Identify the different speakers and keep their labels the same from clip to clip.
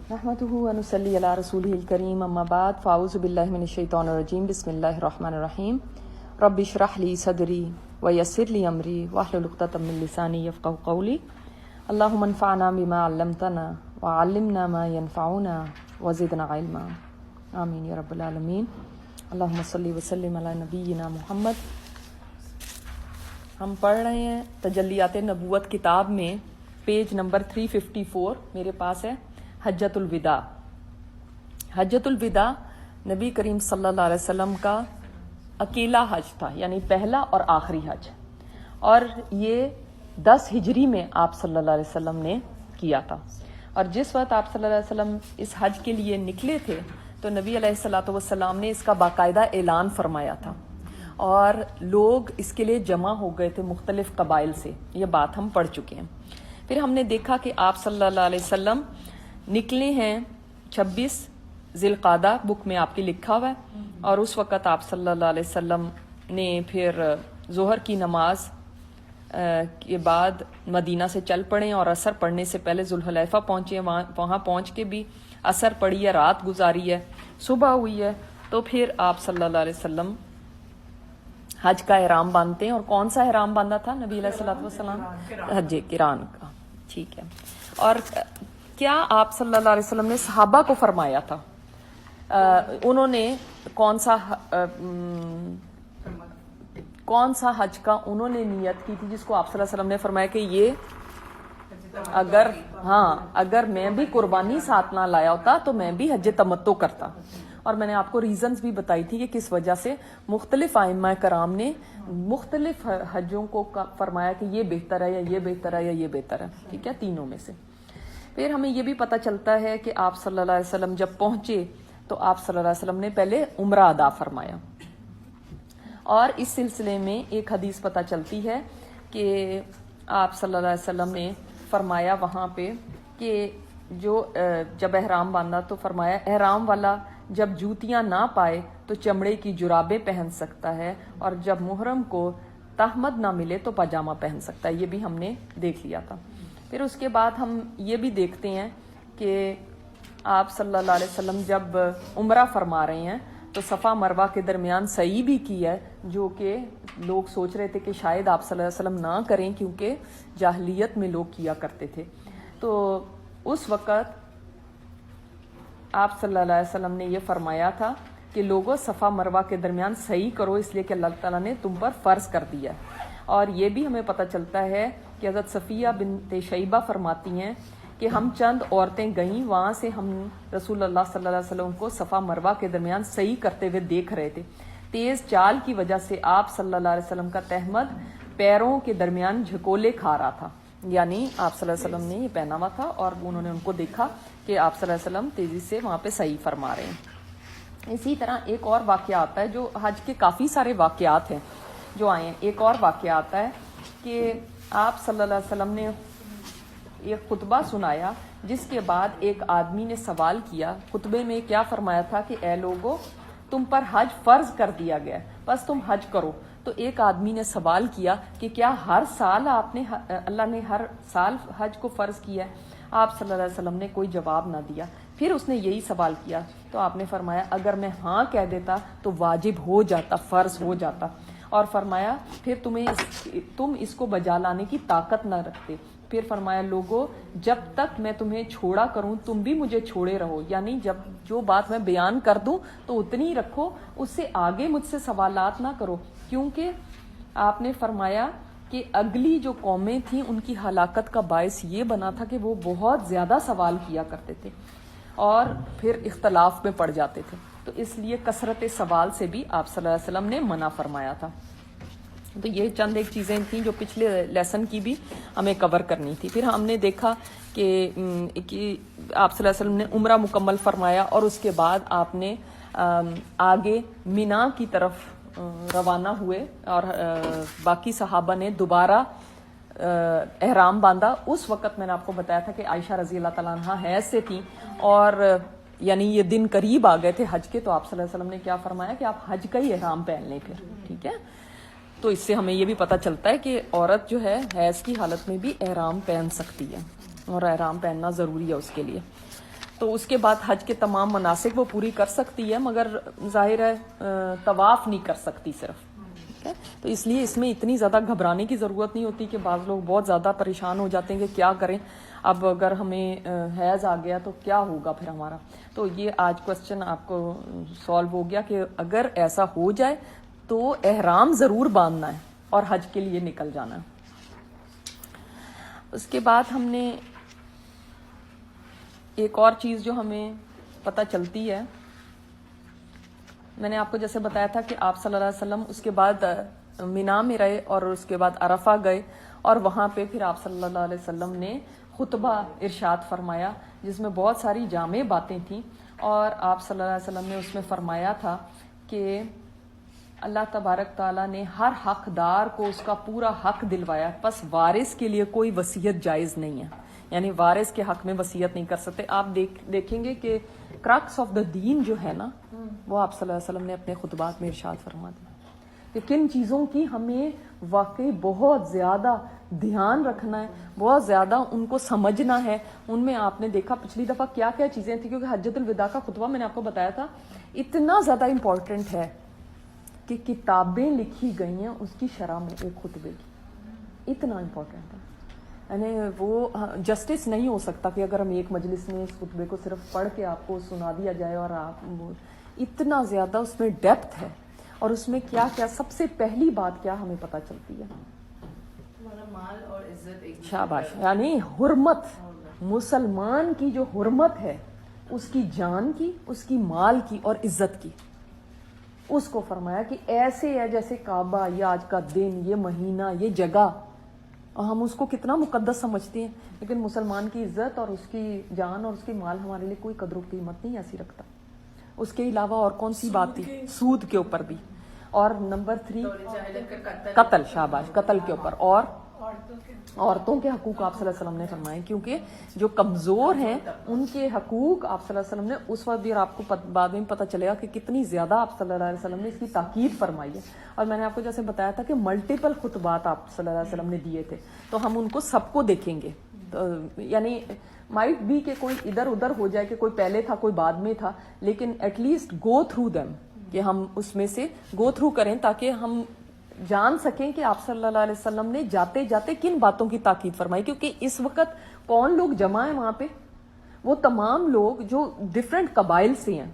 Speaker 1: نحمده ونصلي على رسوله الكريم اما بعد فاعوذ بالله من الشيطان الرجيم بسم الله الرحمن الرحيم رب اشرح لي صدري ويسر لي امري واحلل عقدة من لساني يفقهوا قولي اللهم انفعنا بما علمتنا وعلمنا ما ينفعنا وزدنا علما آمین یا رب العالمین. اللہم صلی وسلم علی نبینا محمد. ہم پڑھ رہے ہیں تجلیات نبوت کتاب میں پیج نمبر 354 میرے پاس ہے حجۃ الوداع. حجۃ الوداع نبی کریم صلی اللہ علیہ وسلم کا اکیلا حج تھا، یعنی پہلا اور آخری حج، اور یہ 10 ہجری میں آپ صلی اللہ علیہ وسلم نے کیا تھا. اور جس وقت آپ صلی اللہ علیہ وسلم اس حج کے لیے نکلے تھے تو نبی علیہ الصلوۃ والسلام نے اس کا باقاعدہ اعلان فرمایا تھا، اور لوگ اس کے لیے جمع ہو گئے تھے مختلف قبائل سے. یہ بات ہم پڑھ چکے ہیں. پھر ہم نے دیکھا کہ آپ صلی اللہ علیہ وسلم نکلے ہیں 26 ذی القعدہ، بک میں آپ کی لکھا ہوا ہے، اور اس وقت آپ صلی اللہ علیہ وسلم نے پھر ظہر کی نماز کے بعد مدینہ سے چل پڑے اور عصر پڑھنے سے پہلے ذوالحلیفہ پہنچے. وہاں پہنچ کے بھی عصر پڑھی ہے، رات گزاری ہے، صبح ہوئی ہے، تو پھر آپ صلی اللہ علیہ وسلم حج کا احرام باندھتے ہیں. اور کون سا احرام باندھا تھا نبی علیہ الصلوۃ والسلام؟ حج قران کا. ٹھیک ہے. اور کیا آپ صلی اللہ علیہ وسلم نے صحابہ کو فرمایا تھا؟ انہوں نے کون سا حج کا انہوں نے نیت کی تھی جس کو آپ صلی اللہ علیہ وسلم نے فرمایا کہ یہ اگر میں بھی قربانی ساتھ نہ لایا ہوتا تو میں بھی حج تمتع کرتا. اور میں نے آپ کو ریزنز بھی بتائی تھی کہ کس وجہ سے مختلف ائمہ کرام نے مختلف حجوں کو فرمایا کہ یہ بہتر ہے یا یہ بہتر ہے یا یہ بہتر ہے. ٹھیک ہے، تینوں میں سے. پھر ہمیں یہ بھی پتہ چلتا ہے کہ آپ صلی اللہ علیہ وسلم جب پہنچے تو آپ صلی اللہ علیہ وسلم نے پہلے عمرہ ادا فرمایا. اور اس سلسلے میں ایک حدیث پتہ چلتی ہے کہ آپ صلی اللہ علیہ وسلم نے فرمایا وہاں پہ کہ جب احرام باندھا تو فرمایا احرام والا جب جوتیاں نہ پائے تو چمڑے کی جرابیں پہن سکتا ہے، اور جب محرم کو تہمد نہ ملے تو پاجامہ پہن سکتا ہے. یہ بھی ہم نے دیکھ لیا تھا. پھر اس کے بعد ہم یہ بھی دیکھتے ہیں کہ آپ صلی اللہ علیہ وسلم جب عمرہ فرما رہے ہیں تو صفا مروہ کے درمیان سعی بھی کی ہے، جو کہ لوگ سوچ رہے تھے کہ شاید آپ صلی اللہ علیہ وسلم نہ کریں کیونکہ جاہلیت میں لوگ کیا کرتے تھے. تو اس وقت آپ صلی اللہ علیہ وسلم نے یہ فرمایا تھا کہ لوگوں صفا مروہ کے درمیان سعی کرو، اس لیے کہ اللہ تعالیٰ نے تم پر فرض کر دیا. اور یہ بھی ہمیں پتہ چلتا ہے کہ حضرت صفیہ بنت شیبہ فرماتی ہیں کہ ہم چند عورتیں گئیں، وہاں سے ہم رسول اللہ صلی اللہ علیہ وسلم کو صفا مروہ کے درمیان سعی کرتے ہوئے دیکھ رہے تھے. تیز چال کی وجہ سے آپ صلی اللہ علیہ وسلم کا تہمد پیروں کے درمیان جھکولے کھا رہا تھا، یعنی آپ صلی اللہ علیہ وسلم نے یہ پہنا ہوا تھا اور انہوں نے ان کو دیکھا کہ آپ صلی اللہ علیہ وسلم تیزی سے وہاں پہ صحیح فرما رہے ہیں. اسی طرح ایک اور واقعہ آتا ہے، جو حج کے کافی سارے واقعات ہیں جو آئے ہیں. ایک اور واقعہ آتا ہے کہ آپ صلی اللہ علیہ وسلم نے ایک خطبہ سنایا جس کے بعد ایک آدمی نے سوال کیا. خطبے میں کیا فرمایا تھا کہ اے لوگو، تم پر حج فرض کر دیا گیا، بس تم حج کرو. تو ایک آدمی نے سوال کیا کہ کیا ہر سال اللہ نے ہر سال حج کو فرض کیا ہے؟ آپ صلی اللہ علیہ وسلم نے کوئی جواب نہ دیا. پھر اس نے یہی سوال کیا تو آپ نے فرمایا اگر میں ہاں کہہ دیتا تو واجب ہو جاتا، فرض ہو جاتا. اور فرمایا پھر تم اس کو بجا لانے کی طاقت نہ رکھتے. پھر فرمایا لوگو، جب تک میں تمہیں چھوڑا کروں تم بھی مجھے چھوڑے رہو، یعنی جب جو بات میں بیان کر دوں تو اتنی ہی رکھو، اس سے آگے مجھ سے سوالات نہ کرو. کیونکہ آپ نے فرمایا کہ اگلی جو قومیں تھیں ان کی ہلاکت کا باعث یہ بنا تھا کہ وہ بہت زیادہ سوال کیا کرتے تھے اور پھر اختلاف میں پڑ جاتے تھے. تو اس لیے کثرت سوال سے بھی آپ صلی اللہ علیہ وسلم نے منع فرمایا تھا. تو یہ چند ایک چیزیں تھیں جو پچھلے لیسن کی بھی ہمیں کور کرنی تھی. پھر ہم نے دیکھا کہ آپ صلی اللہ علیہ وسلم نے عمرہ مکمل فرمایا اور اس کے بعد آپ نے آگے مینا کی طرف روانہ ہوئے اور باقی صحابہ نے دوبارہ احرام باندھا. اس وقت میں نے آپ کو بتایا تھا کہ عائشہ رضی اللہ تعالیٰ عنہا حیض سے تھیں اور یعنی یہ دن قریب آ گئے تھے حج کے. تو آپ صلی اللہ علیہ وسلم نے کیا فرمایا کہ آپ حج کا ہی احرام پہن لیں پھر. ٹھیک ہے، تو اس سے ہمیں یہ بھی پتہ چلتا ہے کہ عورت جو ہے حیض کی حالت میں بھی احرام پہن سکتی ہے اور احرام پہننا ضروری ہے اس کے لیے. تو اس کے بعد حج کے تمام مناسک وہ پوری کر سکتی ہے، مگر ظاہر ہے طواف نہیں کر سکتی صرف. تو اس لیے اس میں اتنی زیادہ گھبرانے کی ضرورت نہیں ہوتی کہ بعض لوگ بہت زیادہ پریشان ہو جاتے ہیں کہ کیا کریں، اب اگر ہمیں حیض آ گیا تو کیا ہوگا پھر ہمارا. تو یہ آج کوسچن آپ کو سالو ہو گیا کہ اگر ایسا ہو جائے تو احرام ضرور باندھنا ہے اور حج کے لیے نکل جانا ہے. اس کے بعد ہم نے ایک اور چیز جو ہمیں پتہ چلتی ہے، میں نے آپ کو جیسے بتایا تھا کہ آپ صلی اللہ علیہ وسلم اس کے بعد مینا میں رہے اور اس کے بعد عرفہ گئے، اور وہاں پہ پھر آپ صلی اللہ علیہ وسلم نے خطبہ ارشاد فرمایا جس میں بہت ساری جامع باتیں تھیں، اور آپ صلی اللہ علیہ وسلم نے اس میں فرمایا تھا کہ اللہ تبارک تعالیٰ نے ہر حقدار کو اس کا پورا حق دلوایا، بس وارث کے لیے کوئی وصیت جائز نہیں ہے، یعنی وارث کے حق میں وصیت نہیں کر سکتے. آپ دیکھیں گے کہ کرکس آف دا دین جو ہے نا، وہ آپ صلی اللہ علیہ وسلم نے اپنے خطبات میں ارشاد فرما دیا کہ کن چیزوں کی ہمیں واقعی بہت زیادہ دھیان رکھنا ہے، بہت زیادہ ان کو سمجھنا ہے. ان میں آپ نے دیکھا پچھلی دفعہ کیا کیا چیزیں تھیں، کیونکہ حجۃ الوداع کا خطبہ میں نے آپ کو بتایا تھا اتنا زیادہ امپورٹنٹ ہے کہ کتابیں لکھی گئی ہیں اس کی شرح میں ایک خطبے کی، اتنا امپورٹنٹ ہے. یعنی وہ جسٹس نہیں ہو سکتا کہ اگر ہم ایک مجلس میں اس خطبے کو صرف پڑھ کے آپ کو سنا دیا جائے، اور آپ اتنا زیادہ اس میں ڈیپتھ ہے. اور اس میں کیا کیا سب سے پہلی بات کیا ہمیں پتہ چلتی ہے،
Speaker 2: مال اور عزت.
Speaker 1: شاباش، یعنی حرمت، مسلمان کی جو حرمت ہے اس کی جان کی، اس کی مال کی اور عزت کی، اس کو فرمایا کہ ایسے ہے جیسے کعبہ، یہ آج کا دن، یہ مہینہ، یہ جگہ، اور ہم اس کو کتنا مقدس سمجھتے ہیں، لیکن مسلمان کی عزت اور اس کی جان اور اس کی مال ہمارے لیے کوئی قدر و قیمت نہیں ایسی رکھتا. اس کے علاوہ اور کون سی بات تھی، سود کے اوپر بھی، اور نمبر 3 قتل، شاباش، قتل کے اوپر، اور عورتوں کے حقوق آپ صلی اللہ علیہ وسلم نے فرمائے، کیونکہ جو کمزور ہیں ان کے حقوق آپ صلی اللہ علیہ وسلم نے اس وقت بھی، اور آپ کو بعد میں پتہ چلے گا کہ کتنی زیادہ آپ صلی اللہ علیہ وسلم نے اس کی تاکید فرمائی ہے. اور میں نے آپ کو جیسے بتایا تھا کہ ملٹیپل خطبات آپ صلی اللہ علیہ وسلم نے دیے تھے، تو ہم ان کو سب کو دیکھیں گے. یعنی مائٹ بھی کہ کوئی ادھر ادھر ہو جائے کہ کوئی پہلے تھا کوئی بعد میں تھا، لیکن at least go through them, کہ ہم اس میں سے گو تھرو کریں تاکہ ہم جان سکیں کہ آپ صلی اللہ علیہ وسلم نے جاتے جاتے کن باتوں کی تاکید فرمائی. کیونکہ اس وقت کون لوگ جمع ہیں وہاں پہ، وہ تمام لوگ جو ڈفرینٹ قبائل سے ہیں،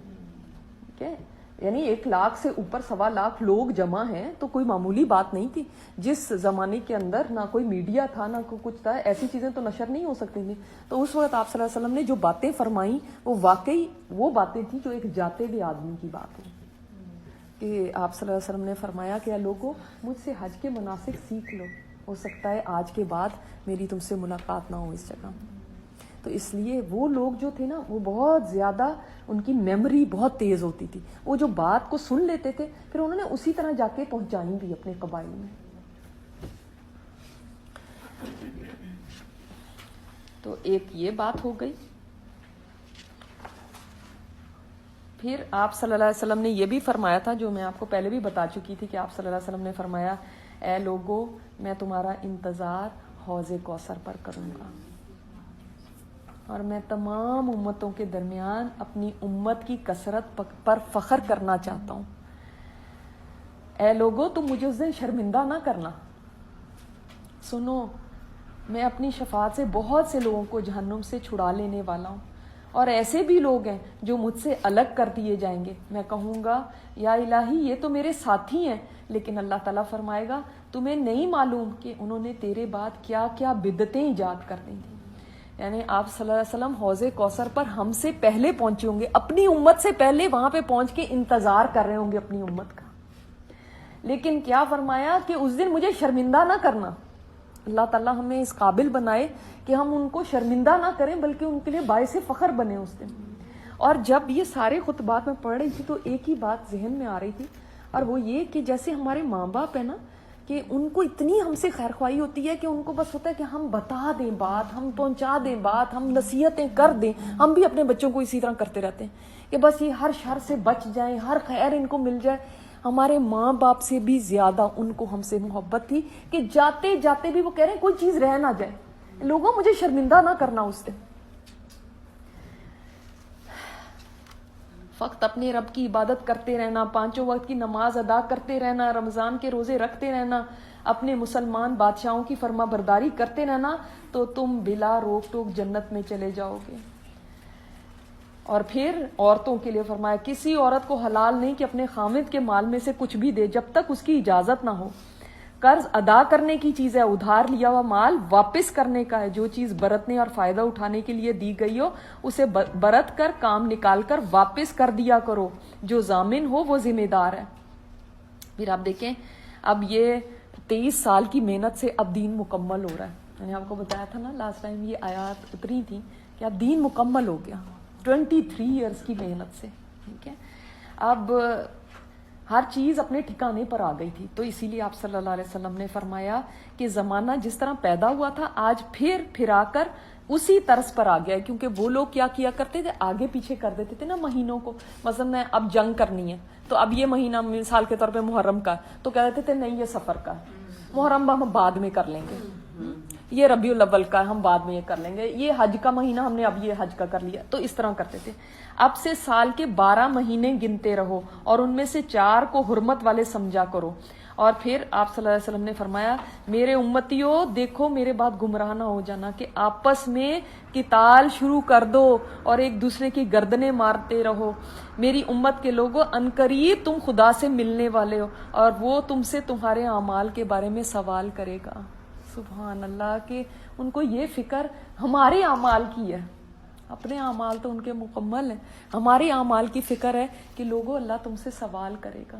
Speaker 1: ٹھیک ہے، یعنی 1 لاکھ سے اوپر 1.25 لاکھ لوگ جمع ہیں، تو کوئی معمولی بات نہیں تھی. جس زمانے کے اندر نہ کوئی میڈیا تھا نہ کوئی کچھ تھا، ایسی چیزیں تو نشر نہیں ہو سکتی تھیں. تو اس وقت آپ صلی اللہ علیہ وسلم نے جو باتیں فرمائیں وہ واقعی وہ باتیں تھیں جو ایک جاتے ہوئے آدمی کی بات ہے. کہ آپ صلی اللہ علیہ وسلم نے فرمایا کہ لوگوں مجھ سے حج کے مناسک سیکھ لو، ہو سکتا ہے آج کے بعد میری تم سے ملاقات نہ ہو اس جگہ. تو اس لیے وہ لوگ جو تھے نا، وہ بہت زیادہ، ان کی میموری بہت تیز ہوتی تھی، وہ جو بات کو سن لیتے تھے پھر انہوں نے اسی طرح جا کے پہنچانی بھی اپنے قبائل میں. تو ایک یہ بات ہو گئی. پھر آپ صلی اللہ علیہ وسلم نے یہ بھی فرمایا تھا، جو میں آپ کو پہلے بھی بتا چکی تھی، کہ آپ صلی اللہ علیہ وسلم نے فرمایا اے لوگو میں تمہارا انتظار حوض کوثر پر کروں گا، اور میں تمام امتوں کے درمیان اپنی امت کی کثرت پر فخر کرنا چاہتا ہوں. اے لوگو تم مجھے اس دن شرمندہ نہ کرنا. سنو، میں اپنی شفاعت سے بہت سے لوگوں کو جہنم سے چھڑا لینے والا ہوں، اور ایسے بھی لوگ ہیں جو مجھ سے الگ کر دیے جائیں گے. میں کہوں گا یا الہی یہ تو میرے ساتھی ہیں، لیکن اللہ تعالیٰ فرمائے گا تمہیں نہیں معلوم کہ انہوں نے تیرے بعد کیا کیا بدعتیں ایجاد کر دی تھیں. یعنی آپ صلی اللہ علیہ وسلم حوض کوثر پر ہم سے پہلے پہنچے ہوں گے، اپنی امت سے پہلے وہاں پہ پہنچ کے انتظار کر رہے ہوں گے اپنی امت کا. لیکن کیا فرمایا کہ اس دن مجھے شرمندہ نہ کرنا. اللہ تعالیٰ ہمیں اس قابل بنائے کہ ہم ان کو شرمندہ نہ کریں، بلکہ ان کے لیے باعث فخر بنے اس دن. اور جب یہ سارے خطبات میں پڑھ رہی تھی تو ایک ہی بات ذہن میں آ رہی تھی، اور وہ یہ کہ جیسے ہمارے ماں باپ ہیں نا، کہ ان کو اتنی ہم سے خیر خواہی ہوتی ہے کہ ان کو بس ہوتا ہے کہ ہم بتا دیں بات، ہم پہنچا دیں بات، ہم نصیحتیں کر دیں. ہم بھی اپنے بچوں کو اسی طرح کرتے رہتے ہیں کہ بس یہ ہر شر سے بچ جائیں، ہر خیر ان کو مل جائے. ہمارے ماں باپ سے بھی زیادہ ان کو ہم سے محبت تھی کہ جاتے جاتے بھی وہ کہہ رہے ہیں کوئی چیز رہ نہ جائے، لوگوں مجھے شرمندہ نہ کرنا اس دن. فقط اپنے رب کی عبادت کرتے رہنا، 5 وقت کی نماز ادا کرتے رہنا، رمضان کے روزے رکھتے رہنا، اپنے مسلمان بادشاہوں کی فرما برداری کرتے رہنا، تو تم بلا روک ٹوک جنت میں چلے جاؤ گے۔ اور پھر عورتوں کے لیے فرمایا کسی عورت کو حلال نہیں کہ اپنے خاوند کے مال میں سے کچھ بھی دے جب تک اس کی اجازت نہ ہو۔ قرض ادا کرنے کی چیز ہے، ادھار لیا ہوا مال واپس کرنے کا ہے۔ جو چیز برتنے اور فائدہ اٹھانے کے لیے دی گئی ہو اسے برت کر کام نکال کر واپس کر دیا کرو، جو ضامن ہو وہ ذمہ دار ہے۔ پھر آپ دیکھیں اب یہ 23 سال کی محنت سے اب دین مکمل ہو رہا ہے۔ میں نے آپ کو بتایا تھا نا لاسٹ ٹائم یہ آیات اتری تھی کہ اب دین مکمل ہو گیا 23 ایئرس کی محنت سے، ٹھیک ہے۔ اب ہر چیز اپنے ٹھکانے پر آ گئی تھی، تو اسی لیے آپ صلی اللہ علیہ وسلم نے فرمایا کہ زمانہ جس طرح پیدا ہوا تھا آج پھر آ کر اسی طرز پر آ گیا ہے، کیونکہ وہ لوگ کیا کرتے تھے، آگے پیچھے کر دیتے تھے نا مہینوں کو۔ مثلا اب جنگ کرنی ہے تو اب یہ مہینہ مثال کے طور پہ محرم کا تو کہہ دیتے تھے نہیں یہ سفر کا ہے، محرم ہم بعد میں کر لیں گے، یہ ربیع الاول کا ہم بعد میں یہ کر لیں گے، یہ حج کا مہینہ ہم نے اب یہ حج کا کر لیا، تو اس طرح کرتے تھے۔ اب سے سال کے 12 مہینے گنتے رہو اور ان میں سے 4 کو حرمت والے سمجھا کرو۔ اور پھر آپ صلی اللہ علیہ وسلم نے فرمایا میرے امتیوں دیکھو میرے بعد گمراہ نہ ہو جانا کہ آپس میں قتال شروع کر دو اور ایک دوسرے کی گردنیں مارتے رہو۔ میری امت کے لوگوں عنقریب تم خدا سے ملنے والے ہو اور وہ تم سے تمہارے اعمال کے بارے میں سوال کرے گا۔ سبحان اللہ، کہ ان کو یہ فکر ہمارے اعمال کی ہے، اپنے اعمال تو ان کے مکمل ہیں، ہمارے اعمال کی فکر ہے کہ لوگوں اللہ تم سے سوال کرے گا۔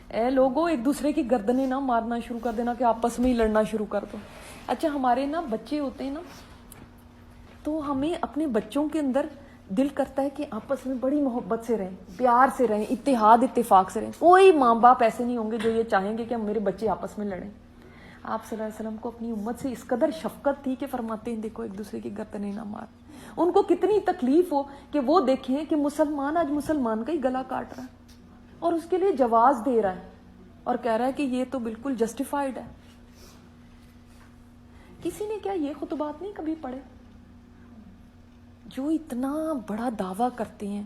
Speaker 1: اے لوگوں ایک دوسرے کی گردنیں نہ مارنا شروع کر دینا کہ آپس میں ہی لڑنا شروع کر دو۔ اچھا ہمارے نا بچے ہوتے ہیں نا تو ہمیں اپنے بچوں کے اندر دل کرتا ہے کہ آپس میں بڑی محبت سے رہیں، پیار سے رہیں، اتحاد اتفاق سے رہیں۔ کوئی ماں باپ ایسے نہیں ہوں گے جو یہ چاہیں گے کہ میرے بچے آپس میں لڑیں۔ آپ صلی اللہ علیہ وسلم کو اپنی امت سے اس قدر شفقت تھی کہ فرماتے ہیں دیکھو ایک دوسرے کی گردنیں نہ مار۔ ان کو کتنی تکلیف ہو کہ وہ دیکھیں کہ مسلمان آج مسلمان کا ہی گلا کاٹ رہا ہے اور اس کے لیے جواز دے رہا ہے اور کہہ رہا ہے کہ یہ تو بالکل جسٹیفائڈ ہے۔ کسی نے کیا یہ خطبات نہیں کبھی پڑھے جو اتنا بڑا دعویٰ کرتے ہیں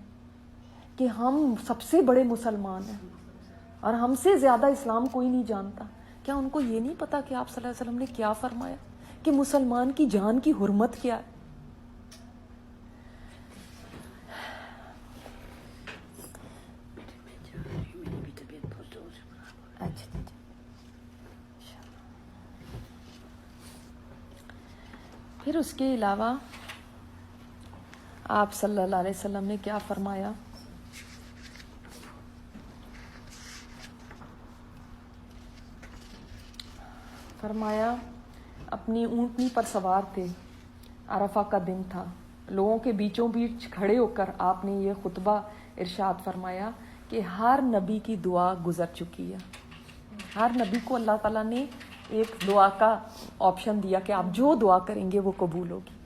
Speaker 1: کہ ہم سب سے بڑے مسلمان ہیں اور ہم سے زیادہ اسلام کوئی نہیں جانتا؟ کیا ان کو یہ نہیں پتا کہ آپ صلی اللہ علیہ وسلم نے کیا فرمایا کہ مسلمان کی جان کی حرمت کیا ہے؟ پھر اس کے علاوہ آپ صلی اللہ علیہ وسلم نے کیا فرمایا؟ فرمایا اپنی اونٹنی پر سوار تھے، عرفہ کا دن تھا، لوگوں کے بیچوں بیچ کھڑے ہو کر آپ نے یہ خطبہ ارشاد فرمایا کہ ہر نبی کی دعا گزر چکی ہے۔ ہر نبی کو اللہ تعالیٰ نے ایک دعا کا آپشن دیا کہ آپ جو دعا کریں گے وہ قبول ہوگی۔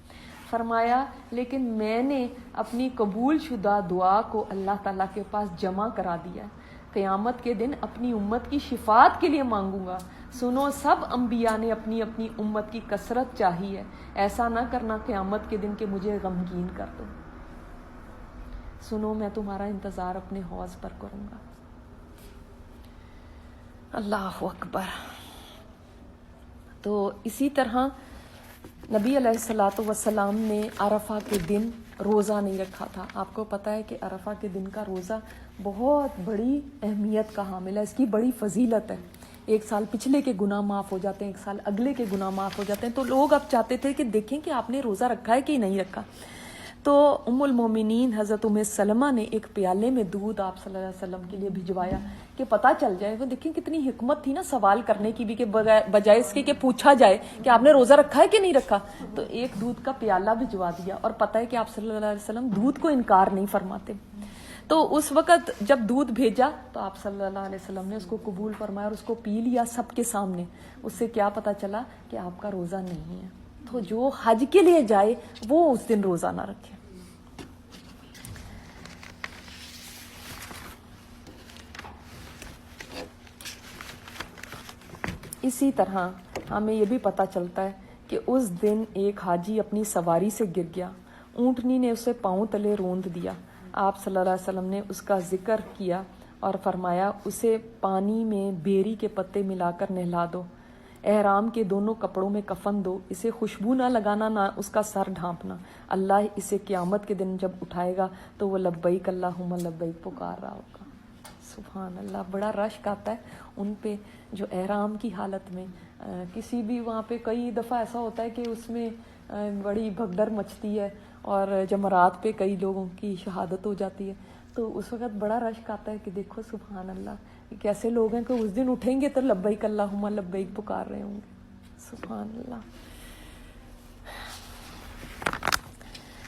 Speaker 1: فرمایا لیکن میں نے اپنی قبول شدہ دعا کو اللہ تعالیٰ کے پاس جمع کرا دیا، قیامت کے دن اپنی امت کی شفاعت کے لیے مانگوں گا۔ سنو سب انبیاء نے اپنی اپنی امت کی کثرت چاہی ہے، ایسا نہ کرنا قیامت کے دن کہ مجھے غمگین کر دو۔ سنو میں تمہارا انتظار اپنے حوض پر کروں گا۔ اللہ اکبر۔ تو اسی طرح نبی علیہ الصلوۃ والسلام نے عرفہ کے دن روزہ نہیں رکھا تھا۔ آپ کو پتہ ہے کہ عرفہ کے دن کا روزہ بہت بڑی اہمیت کا حامل ہے، اس کی بڑی فضیلت ہے۔ ایک سال پچھلے کے گناہ معاف ہو جاتے ہیں، ایک سال اگلے کے گناہ معاف ہو جاتے ہیں۔ تو لوگ اب چاہتے تھے کہ دیکھیں کہ آپ نے روزہ رکھا ہے کہ نہیں رکھا۔ تو ام المومنین حضرت ام سلمہ نے ایک پیالے میں دودھ آپ صلی اللہ علیہ وسلم کے لیے بھجوایا کہ پتہ چل جائے۔ وہ دیکھیں کتنی حکمت تھی نا سوال کرنے کی بھی، کہ بجائے اس کے کہ پوچھا جائے کہ آپ نے روزہ رکھا ہے کہ نہیں رکھا، تو ایک دودھ کا پیالہ بھجوا دیا۔ اور پتہ ہے کہ آپ صلی اللہ علیہ وسلم دودھ کو انکار نہیں فرماتے۔ تو اس وقت جب دودھ بھیجا تو آپ صلی اللہ علیہ وسلم نے اس کو قبول فرمایا اور اس کو پی لیا سب کے سامنے۔ اس سے کیا پتہ چلا کہ آپ کا روزہ نہیں ہے۔ تو جو حج کے لیے جائے وہ اس دن روزہ نہ رکھے۔ اسی طرح ہمیں یہ بھی پتہ چلتا ہے کہ اس دن ایک حاجی اپنی سواری سے گر گیا، اونٹنی نے اسے پاؤں تلے روند دیا، آپ صلی اللہ علیہ وسلم نے اس کا ذکر کیا اور فرمایا اسے پانی میں بیری کے پتے ملا کر نہلا دو، احرام کے دونوں کپڑوں میں کفن دو، اسے خوشبو نہ لگانا نہ اس کا سر ڈھانپنا، اللہ اسے قیامت کے دن جب اٹھائے گا تو وہ لبیک اللہم لبیک پکار رہا ہوگا۔ سبحان اللہ، بڑا رشک آتا ہے ان پہ جو احرام کی حالت میں کسی بھی وہاں پہ کئی دفعہ ایسا ہوتا ہے کہ اس میں بڑی بھگدڑ مچتی ہے اور جمرات پہ کئی لوگوں کی شہادت ہو جاتی ہے، تو اس وقت بڑا رشک آتا ہے کہ دیکھو سبحان اللہ کیسے لوگ ہیں کہ اس دن اٹھیں گے تو لبیک اللہم لبیک پکار رہے ہوں گے۔ سبحان اللہ۔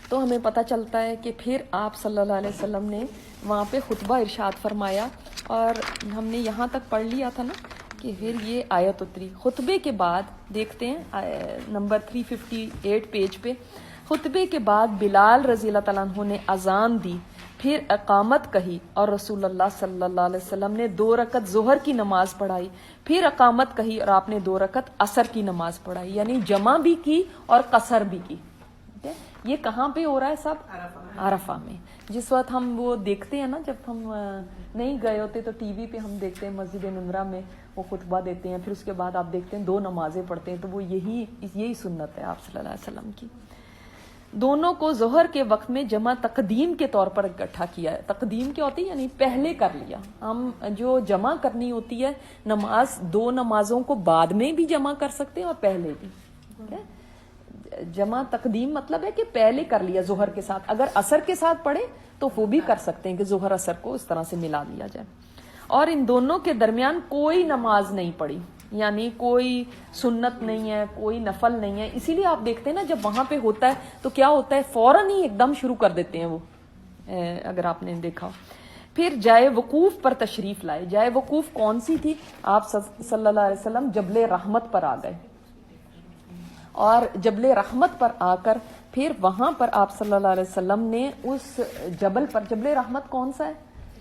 Speaker 1: تو ہمیں پتہ چلتا ہے کہ پھر آپ صلی اللہ علیہ وسلم نے وہاں پہ خطبہ ارشاد فرمایا، اور ہم نے یہاں تک پڑھ لیا تھا نا کہ پھر یہ آیت اتری۔ خطبے کے بعد دیکھتے ہیں نمبر 358 پیج پہ، خطبے کے بعد بلال رضی اللہ تعالیٰ عنہ نے اذان دی، پھر اقامت کہی اور رسول اللہ صلی اللہ علیہ وسلم نے 2 رکعت ظہر کی نماز پڑھائی، پھر اقامت کہی اور آپ نے 2 رکعت عصر کی نماز پڑھائی، یعنی جمع بھی کی اور قصر بھی کی۔ یہ کہاں پہ ہو رہا ہے؟ سب عرفہ میں۔ جس وقت ہم وہ دیکھتے ہیں نا، جب ہم نہیں گئے ہوتے تو ٹی وی پہ ہم دیکھتے ہیں مسجد نمرہ میں وہ خطبہ دیتے ہیں، پھر اس کے بعد آپ دیکھتے ہیں 2 نمازیں پڑھتے ہیں، تو وہ یہی سنت ہے آپ صلی اللہ علیہ وسلم کی۔ دونوں کو ظہر کے وقت میں جمع تقدیم کے طور پر اکٹھا کیا ہے۔ تقدیم کیا ہوتی ہے؟ یعنی پہلے کر لیا۔ ہم جو جمع کرنی ہوتی ہے نماز، 2 نمازوں کو بعد میں بھی جمع کر سکتے ہیں اور پہلے بھی۔ جمع تقدیم مطلب ہے کہ پہلے کر لیا ظہر کے ساتھ، اگر عصر کے ساتھ پڑھے تو وہ بھی کر سکتے ہیں کہ ظہر عصر کو اس طرح سے ملا لیا جائے۔ اور ان دونوں کے درمیان کوئی نماز نہیں پڑھی، یعنی کوئی سنت نہیں ہے، کوئی نفل نہیں ہے۔ اسی لیے آپ دیکھتے ہیں نا جب وہاں پہ ہوتا ہے تو کیا ہوتا ہے، فوراً ہی ایک دم شروع کر دیتے ہیں وہ، اگر آپ نے دیکھا۔ پھر جائے وقوف پر تشریف لائے۔ جائے وقوف کون سی تھی؟ آپ صلی اللہ علیہ وسلم جبل رحمت پر آ گئے، اور جبل رحمت پر آ کر پھر وہاں پر آپ صلی اللہ علیہ وسلم نے اس جبل پر، جبل رحمت کون سا ہے؟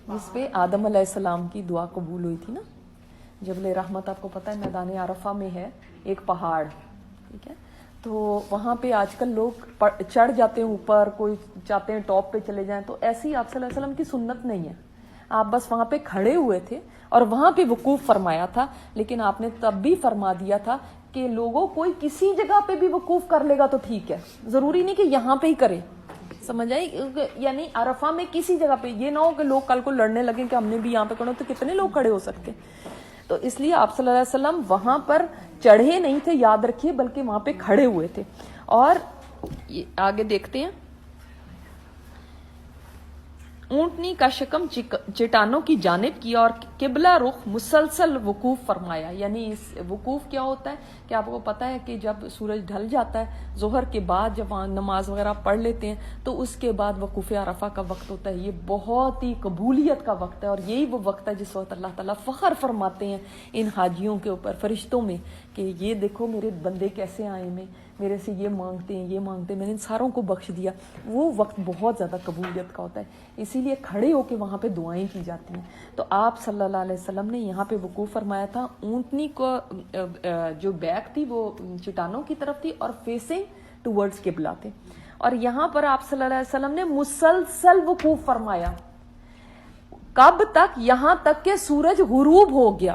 Speaker 1: جس پہ آدم علیہ السلام کی دعا قبول ہوئی تھی نا۔ جبل رحمت آپ کو پتہ ہے میدان عرفہ میں ہے، ایک پہاڑ، ٹھیک ہے؟ تو وہاں پہ آج کل لوگ چڑھ جاتے ہیں اوپر، کوئی چاہتے ہیں ٹاپ پہ چلے جائیں، تو ایسی آپ صلی اللہ علیہ وسلم کی سنت نہیں ہے۔ آپ بس وہاں پہ کھڑے ہوئے تھے اور وہاں پہ وقوف فرمایا تھا، لیکن آپ نے تب بھی فرما دیا تھا کہ لوگوں کوئی کسی جگہ پہ بھی وقوف کر لے گا تو ٹھیک ہے، ضروری نہیں کہ یہاں پہ ہی کرے، سمجھ آئی؟ یعنی عرفہ میں کسی جگہ پہ، یہ نہ ہو کہ لوگ کل کو لڑنے لگیں کہ ہم نے بھی یہاں پہ کرنا، تو کتنے لوگ کھڑے ہو سکتے۔ تو اس لیے آپ صلی اللہ علیہ وسلم وہاں پر چڑھے نہیں تھے، یاد رکھیے، بلکہ وہاں پہ کھڑے ہوئے تھے۔ اور آگے دیکھتے ہیں، اونٹنی کا شکم چٹانوں کی جانب کیا اور قبلہ رخ مسلسل وقوف فرمایا۔ یعنی اس وقوف کیا ہوتا ہے کہ آپ کو پتا ہے کہ جب سورج ڈھل جاتا ہے ظہر کے بعد، جب نماز وغیرہ پڑھ لیتے ہیں تو اس کے بعد وقوف عرفہ کا وقت ہوتا ہے۔ یہ بہت ہی قبولیت کا وقت ہے، اور یہی وہ وقت ہے جس وقت اللہ تعالیٰ فخر فرماتے ہیں ان حاجیوں کے اوپر، فرشتوں میں، کہ یہ دیکھو میرے بندے کیسے آئے میں، میرے سے یہ مانگتے ہیں، یہ مانگتے ہیں، میں نے ان ساروں کو بخش دیا۔ وہ وقت بہت زیادہ قبولیت کا ہوتا ہے، اسی لیے کھڑے ہو کے وہاں پہ دعائیں کی جاتی ہیں۔ تو آپ صلی اللہ علیہ وسلم نے یہاں پہ وقوف فرمایا تھا۔ اونٹنی کو جو بیک تھی وہ چٹانوں کی طرف تھی اور فیسنگ ٹورڈز قبلہ تھے، اور یہاں پر آپ صلی اللہ علیہ وسلم نے مسلسل وقوف فرمایا۔ کب تک؟ یہاں تک کہ سورج غروب ہو گیا۔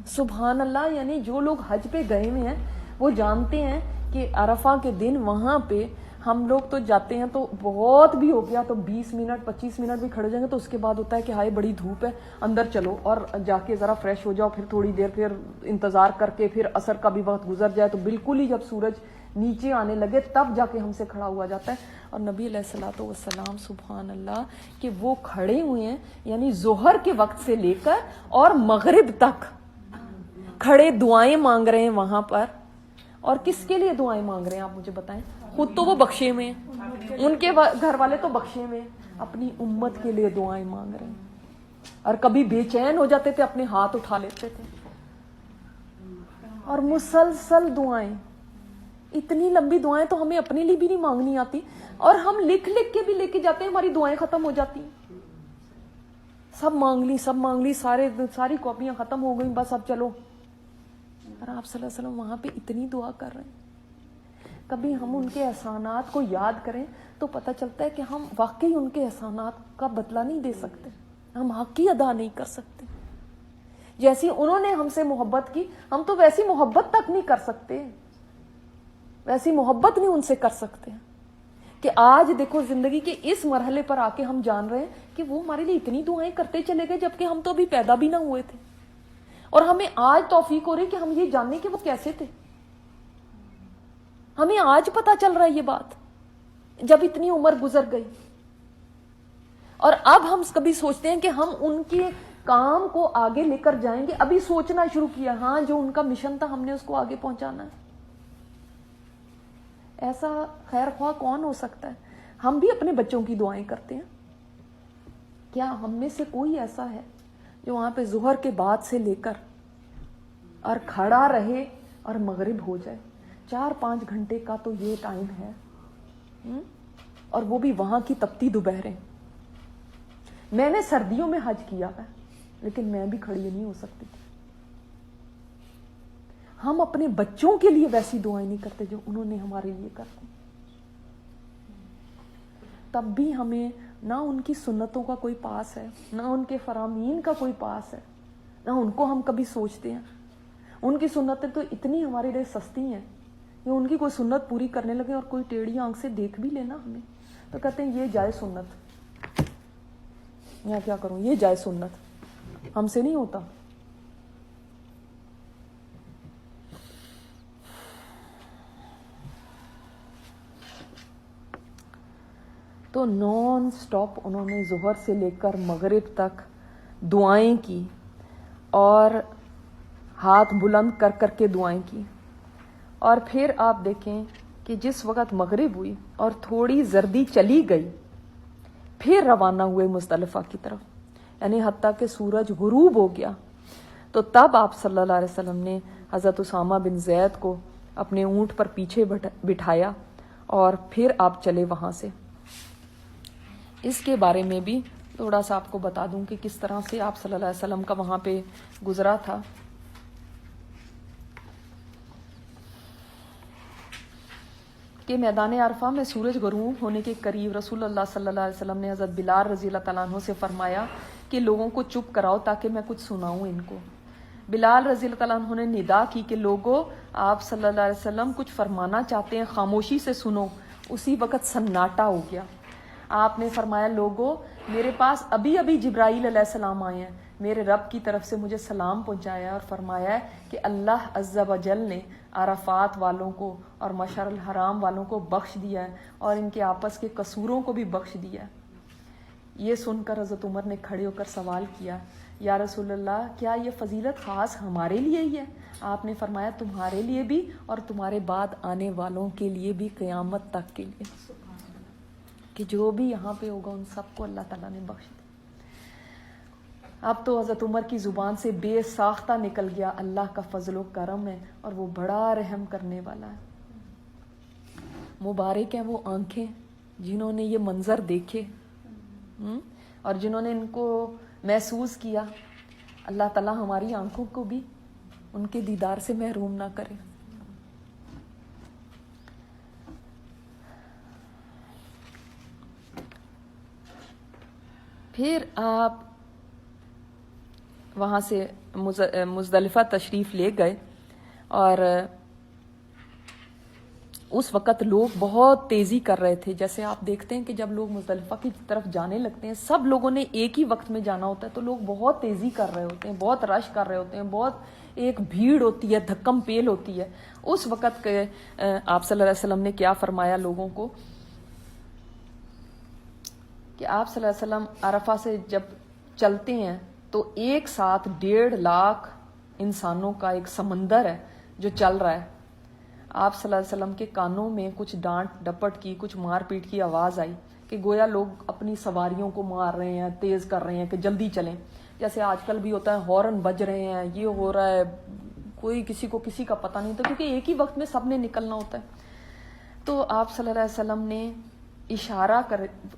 Speaker 1: سبحان اللہ، یعنی جو لوگ حج پہ گئے ہوئے ہیں وہ جانتے ہیں کہ عرفہ کے دن وہاں پہ ہم لوگ تو جاتے ہیں تو بہت بھی ہو گیا تو 20 منٹ 25 منٹ بھی کھڑے جائیں گے تو اس کے بعد ہوتا ہے کہ ہائے بڑی دھوپ ہے، اندر چلو اور جا کے ذرا فریش ہو جاؤ، پھر تھوڑی دیر پھر انتظار کر کے پھر عصر کا بھی وقت گزر جائے، تو بالکل ہی جب سورج نیچے آنے لگے تب جا کے ہم سے کھڑا ہوا جاتا ہے۔ اور نبی علیہ الصلوۃ والسلام سبحان اللہ کہ وہ کھڑے ہوئے ہیں، یعنی ظہر کے وقت سے لے کر اور مغرب تک کھڑے دعائیں مانگ رہے ہیں وہاں پر۔ اور کس کے لیے دعائیں مانگ رہے ہیں آپ مجھے بتائیں؟ خود تو وہ بخشے میں ہیں، ان کے گھر والے تو بخشے میں ہیں، اپنی امت کے لیے دعائیں مانگ رہے ہیں، اور کبھی بے چین ہو جاتے تھے اپنے ہاتھ اٹھا لیتے تھے، اور مسلسل دعائیں، اتنی لمبی دعائیں تو ہمیں اپنے لیے بھی نہیں مانگنی آتی، اور ہم لکھ لکھ کے بھی لے کے جاتے ہیں، ہماری دعائیں ختم ہو جاتی ہیں، سب مانگ لی، ساری کاپیاں ختم ہو گئیں، بس اب چلو۔ اور آپ صلی اللہ علیہ وسلم وہاں پہ اتنی دعا کر رہے ہیں۔ کبھی ہم ان کے احسانات کو یاد کریں تو پتہ چلتا ہے کہ ہم واقعی ان کے احسانات کا بدلہ نہیں دے سکتے، ہم حق ہی ادا نہیں کر سکتے. جیسی انہوں نے ہم سے محبت کی، ہم تو ویسی محبت تک نہیں کر سکتے، ویسی محبت نہیں ان سے کر سکتے. کہ آج دیکھو زندگی کے اس مرحلے پر آ کے ہم جان رہے ہیں کہ وہ ہمارے لیے اتنی دعائیں کرتے چلے گئے جبکہ ہم تو ابھی پیدا بھی نہ ہوئے تھے، اور ہمیں آج توفیق ہو رہی کہ ہم یہ جاننے کہ وہ کیسے تھے. ہمیں آج پتا چل رہا ہے یہ بات جب اتنی عمر گزر گئی. اور اب ہم کبھی سوچتے ہیں کہ ہم ان کے کام کو آگے لے کر جائیں گے، ابھی سوچنا شروع کیا، ہاں جو ان کا مشن تھا ہم نے اس کو آگے پہنچانا ہے. ایسا خیر خواہ کون ہو سکتا ہے؟ ہم بھی اپنے بچوں کی دعائیں کرتے ہیں. کیا ہم میں سے کوئی ایسا ہے جو وہاں پہ ظہر کے بعد سے لے کر اور کھڑا رہے اور مغرب ہو جائے؟ 4-5 گھنٹے کا تو یہ ٹائم ہے، اور وہ بھی وہاں کی تپتی دوپہریں. میں نے سردیوں میں حج کیا ہے لیکن میں بھی کھڑی نہیں ہو سکتی تھی. ہم اپنے بچوں کے لیے ویسی دعائیں نہیں کرتے جو انہوں نے ہمارے لیے کرتی. تب بھی ہمیں نہ ان کی سنتوں کا کوئی پاس ہے، نہ ان کے فرامین کا کوئی پاس ہے، نہ ان کو ہم کبھی سوچتے ہیں. ان کی سنتیں تو اتنی ہمارے لیے سستی ہیں کہ ان کی کوئی سنت پوری کرنے لگے اور کوئی ٹیڑھی آنکھ سے دیکھ بھی لینا ہمیں تو کہتے ہیں یہ جائے سنت، میں کیا کروں، یہ جائے سنت، ہم سے نہیں ہوتا. تو نان سٹاپ انہوں نے ظہر سے لے کر مغرب تک دعائیں کی، اور ہاتھ بلند کر کر کے دعائیں کی. اور پھر آپ دیکھیں کہ جس وقت مغرب ہوئی اور تھوڑی زردی چلی گئی پھر روانہ ہوئے مزدلفہ کی طرف، یعنی حتیٰ کہ سورج غروب ہو گیا. تو تب آپ صلی اللہ علیہ وسلم نے حضرت اسامہ بن زید کو اپنے اونٹ پر پیچھے بٹھایا اور پھر آپ چلے وہاں سے. اس کے بارے میں بھی تھوڑا سا آپ کو بتا دوں کہ کس طرح سے آپ صلی اللہ علیہ وسلم کا وہاں پہ گزرا تھا. کہ میدان عرفہ میں سورج غروب ہونے کے قریب رسول اللہ صلی اللہ علیہ وسلم نے حضرت بلال رضی اللہ تعالیٰ عنہ سے فرمایا کہ لوگوں کو چپ کراؤ تاکہ میں کچھ سناؤں ان کو. بلال رضی اللہ تعالیٰ عنہ نے ندا کی کہ لوگوں آپ صلی اللہ علیہ وسلم کچھ فرمانا چاہتے ہیں، خاموشی سے سنو. اسی وقت سناٹا ہو گیا. آپ نے فرمایا لوگوں میرے پاس ابھی ابھی جبرائیل علیہ السلام آئے ہیں، میرے رب کی طرف سے مجھے سلام پہنچایا اور فرمایا ہے کہ اللہ عز و جل نے عرفات والوں کو اور مشعر الحرام والوں کو بخش دیا ہے اور ان کے آپس کے قصوروں کو بھی بخش دیا ہے. یہ سن کر حضرت عمر نے کھڑے ہو کر سوال کیا یا رسول اللہ کیا یہ فضیلت خاص ہمارے لیے ہی ہے؟ آپ نے فرمایا تمہارے لیے بھی اور تمہارے بعد آنے والوں کے لیے بھی، قیامت تک کے لیے، کہ جو بھی یہاں پہ ہوگا ان سب کو اللہ تعالیٰ نے بخش دیا. اب تو حضرت عمر کی زبان سے بے ساختہ نکل گیا اللہ کا فضل و کرم ہے اور وہ بڑا رحم کرنے والا ہے. مبارک ہیں وہ آنکھیں جنہوں نے یہ منظر دیکھے اور جنہوں نے ان کو محسوس کیا. اللہ تعالیٰ ہماری آنکھوں کو بھی ان کے دیدار سے محروم نہ کرے. پھر آپ وہاں سے مزدلفہ تشریف لے گئے اور اس وقت لوگ بہت تیزی کر رہے تھے. جیسے آپ دیکھتے ہیں کہ جب لوگ مزدلفہ کی طرف جانے لگتے ہیں سب لوگوں نے ایک ہی وقت میں جانا ہوتا ہے تو لوگ بہت تیزی کر رہے ہوتے ہیں، بہت رش کر رہے ہوتے ہیں، بہت ایک بھیڑ ہوتی ہے، دھکم پیل ہوتی ہے. اس وقت کے آپ صلی اللہ علیہ وسلم نے کیا فرمایا لوگوں کو کہ آپ صلی اللہ علیہ وسلم عرفہ سے جب چلتے ہیں تو ایک ساتھ 1.5 لاکھ انسانوں کا ایک سمندر ہے جو چل رہا ہے. آپ صلی اللہ علیہ وسلم کے کانوں میں کچھ ڈانٹ ڈپٹ کی، کچھ مار پیٹ کی آواز آئی کہ گویا لوگ اپنی سواریوں کو مار رہے ہیں، تیز کر رہے ہیں کہ جلدی چلیں. جیسے آج کل بھی ہوتا ہے ہارن بج رہے ہیں، یہ ہو رہا ہے، کوئی کسی کو کسی کا پتہ نہیں ہوتا کیونکہ ایک ہی وقت میں سب نے نکلنا ہوتا ہے. تو آپ صلی اللہ علیہ وسلم نے اشارہ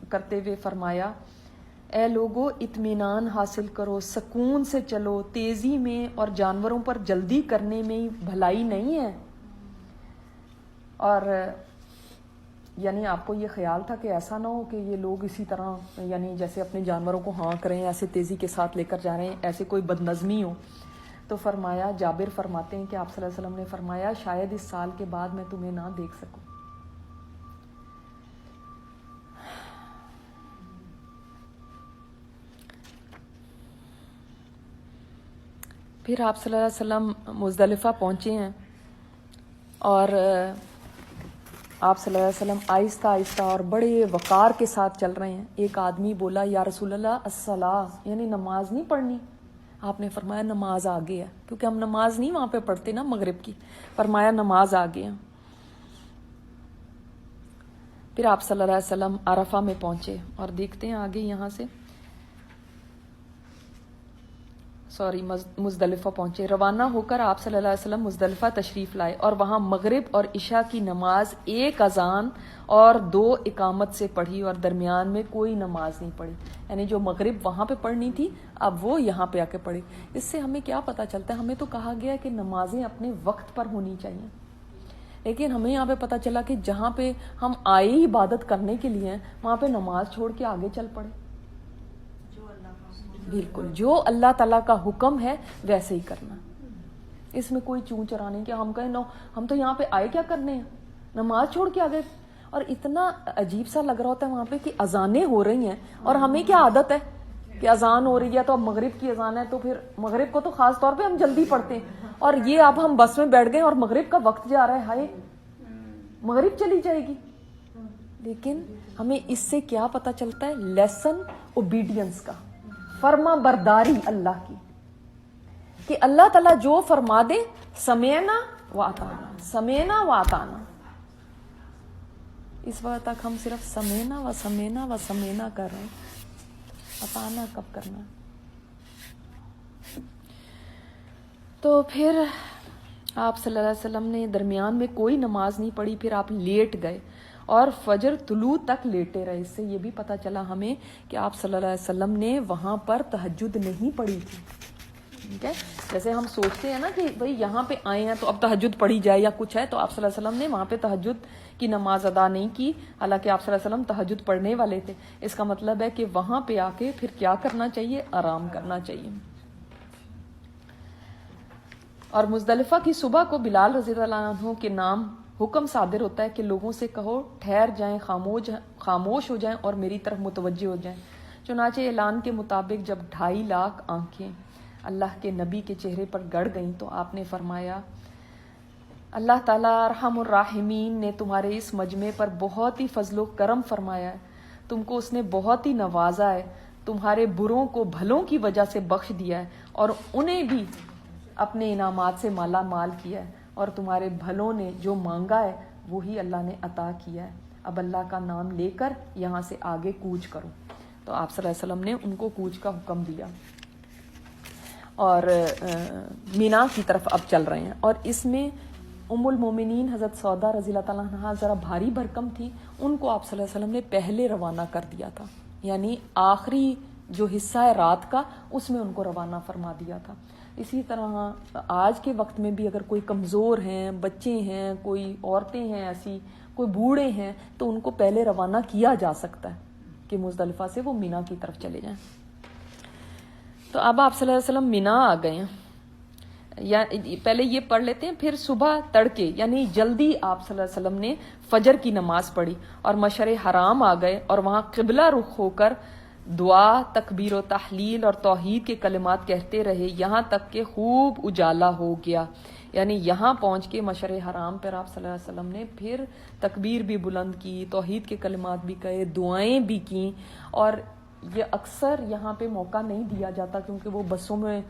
Speaker 1: کرتے ہوئے فرمایا اے لوگو اطمینان حاصل کرو، سکون سے چلو، تیزی میں اور جانوروں پر جلدی کرنے میں بھلائی نہیں ہے. اور یعنی آپ کو یہ خیال تھا کہ ایسا نہ ہو کہ یہ لوگ اسی طرح یعنی جیسے اپنے جانوروں کو ہاں کریں ایسے تیزی کے ساتھ لے کر جا رہے ہیں, ایسے کوئی بدنظمی ہو. تو فرمایا, جابر فرماتے ہیں کہ آپ صلی اللہ علیہ وسلم نے فرمایا شاید اس سال کے بعد میں تمہیں نہ دیکھ سکوں. پھر آپ صلی اللہ علیہ وسلم مزدلفہ پہنچے ہیں اور آپ صلی اللہ علیہ وسلم آہستہ آہستہ اور بڑے وقار کے ساتھ چل رہے ہیں. ایک آدمی بولا یا رسول اللہ الصلاۃ, یعنی نماز نہیں پڑھنی؟ آپ نے فرمایا نماز آگے ہے, کیونکہ ہم نماز نہیں وہاں پہ پڑھتے نا مغرب کی. فرمایا نماز آگے ہے. پھر آپ صلی اللہ علیہ وسلم عرفہ میں پہنچے اور دیکھتے ہیں آگے یہاں سے مزدلفہ پہنچے. روانہ ہو کر آپ صلی اللہ علیہ وسلم مزدلفہ تشریف لائے اور وہاں مغرب اور عشاء کی نماز ایک اذان اور 2 اقامت سے پڑھی اور درمیان میں کوئی نماز نہیں پڑھی. یعنی جو مغرب وہاں پہ پڑھنی تھی اب وہ یہاں پہ آ کے پڑھی. اس سے ہمیں کیا پتہ چلتا ہے؟ ہمیں تو کہا گیا ہے کہ نمازیں اپنے وقت پر ہونی چاہیے, لیکن ہمیں یہاں پہ پتہ چلا کہ جہاں پہ ہم آئے عبادت کرنے کے لیے ہیں وہاں پہ نماز چھوڑ کے آگے چل پڑے. بالکل جو اللہ تعالیٰ کا حکم ہے ویسے ہی کرنا, اس میں کوئی چون چرا نہیں کہ ہم کہیں نو ہم تو یہاں پہ آئے کیا کرنے ہیں, نماز چھوڑ کے آگے. اور اتنا عجیب سا لگ رہا ہوتا ہے وہاں پہ کہ اذانیں ہو رہی ہیں اور ہمیں کیا عادت ہے کہ اذان ہو رہی ہے تو اب مغرب کی اذان ہے تو پھر مغرب کو تو خاص طور پہ ہم جلدی پڑھتے ہیں, اور یہ اب ہم بس میں بیٹھ گئے اور مغرب کا وقت جا رہا ہے, ہائے مغرب چلی جائے گی. لیکن ہمیں اس سے کیا پتہ چلتا ہے؟ لیسن اوبیڈینس کا, فرما برداری اللہ کی, کہ اللہ تعالیٰ جو فرما دے سمعنا و اطعنا, سمعنا و اطعنا. اس وقت تک ہم صرف سمعنا و سمعنا و سمعنا کر رہے ہیں, اطعنا کب کرنا؟ تو پھر آپ صلی اللہ علیہ وسلم نے درمیان میں کوئی نماز نہیں پڑھی. پھر آپ لیٹ گئے اور فجر طلوع تک لیٹے رہے. اس سے یہ بھی پتہ چلا ہمیں کہ آپ صلی اللہ علیہ وسلم نے وہاں پر تہجد نہیں پڑھی تھی. ٹھیک ہے, جیسے ہم سوچتے ہیں نا کہ بھئی یہاں پہ آئے ہیں تو اب تہجد پڑھی جائے یا کچھ ہے, تو آپ صلی اللہ علیہ وسلم نے وہاں پہ تہجد کی نماز ادا نہیں کی, حالانکہ آپ صلی اللہ علیہ وسلم تہجد پڑھنے والے تھے. اس کا مطلب ہے کہ وہاں پہ آ کے پھر کیا کرنا چاہیے؟ آرام کرنا چاہیے. اور مزدلفہ کی صبح کو بلال رضی اللہ عنہ کے نام حکم صادر ہوتا ہے کہ لوگوں سے کہو ٹھہر جائیں, خاموش ہو جائیں اور میری طرف متوجہ ہو جائیں. چنانچہ اعلان کے مطابق جب 2.5 لاکھ آنکھیں اللہ کے نبی کے چہرے پر گڑ گئیں تو آپ نے فرمایا اللہ تعالیٰ ارحم الراحمین نے تمہارے اس مجمع پر بہت ہی فضل و کرم فرمایا ہے, تم کو اس نے بہت ہی نوازا ہے, تمہارے بروں کو بھلوں کی وجہ سے بخش دیا ہے اور انہیں بھی اپنے انعامات سے مالا مال کیا ہے, اور تمہارے بھلوں نے جو مانگا ہے وہی اللہ نے عطا کیا ہے. اب اللہ کا نام لے کر یہاں سے آگے کوچ کرو. تو آپ صلی اللہ علیہ وسلم نے ان کو کوچ کا حکم دیا اور مینا کی طرف اب چل رہے ہیں. اور اس میں ام المومنین حضرت سودا رضی اللہ تعالیٰ عنہا ذرا بھاری بھرکم تھی, ان کو آپ صلی اللہ علیہ وسلم نے پہلے روانہ کر دیا تھا, یعنی آخری جو حصہ ہے رات کا اس میں ان کو روانہ فرما دیا تھا. اسی طرح آج کے وقت میں بھی اگر کوئی کمزور ہیں, بچے ہیں, کوئی عورتیں ہیں, ایسی کوئی بوڑھے ہیں, تو ان کو پہلے روانہ کیا جا سکتا ہے کہ مزدلفہ سے وہ مینا کی طرف چلے جائیں. تو اب آپ صلی اللہ علیہ وسلم مینا آ گئے ہیں, یا پہلے یہ پڑھ لیتے ہیں. پھر صبح تڑکے یعنی جلدی آپ صلی اللہ علیہ وسلم نے فجر کی نماز پڑھی اور مشعر حرام آ گئے اور وہاں قبلہ رخ ہو کر دعا, تکبیر و تحلیل اور توحید کے کلمات کہتے رہے یہاں تک کہ خوب اجالا ہو گیا. یعنی یہاں پہنچ کے مشعر حرام پر آپ صلی اللہ علیہ وسلم نے پھر تکبیر بھی بلند کی, توحید کے کلمات بھی کہے, دعائیں بھی کیں. اور یہ اکثر یہاں پہ موقع نہیں دیا جاتا کیونکہ وہ بسوں میں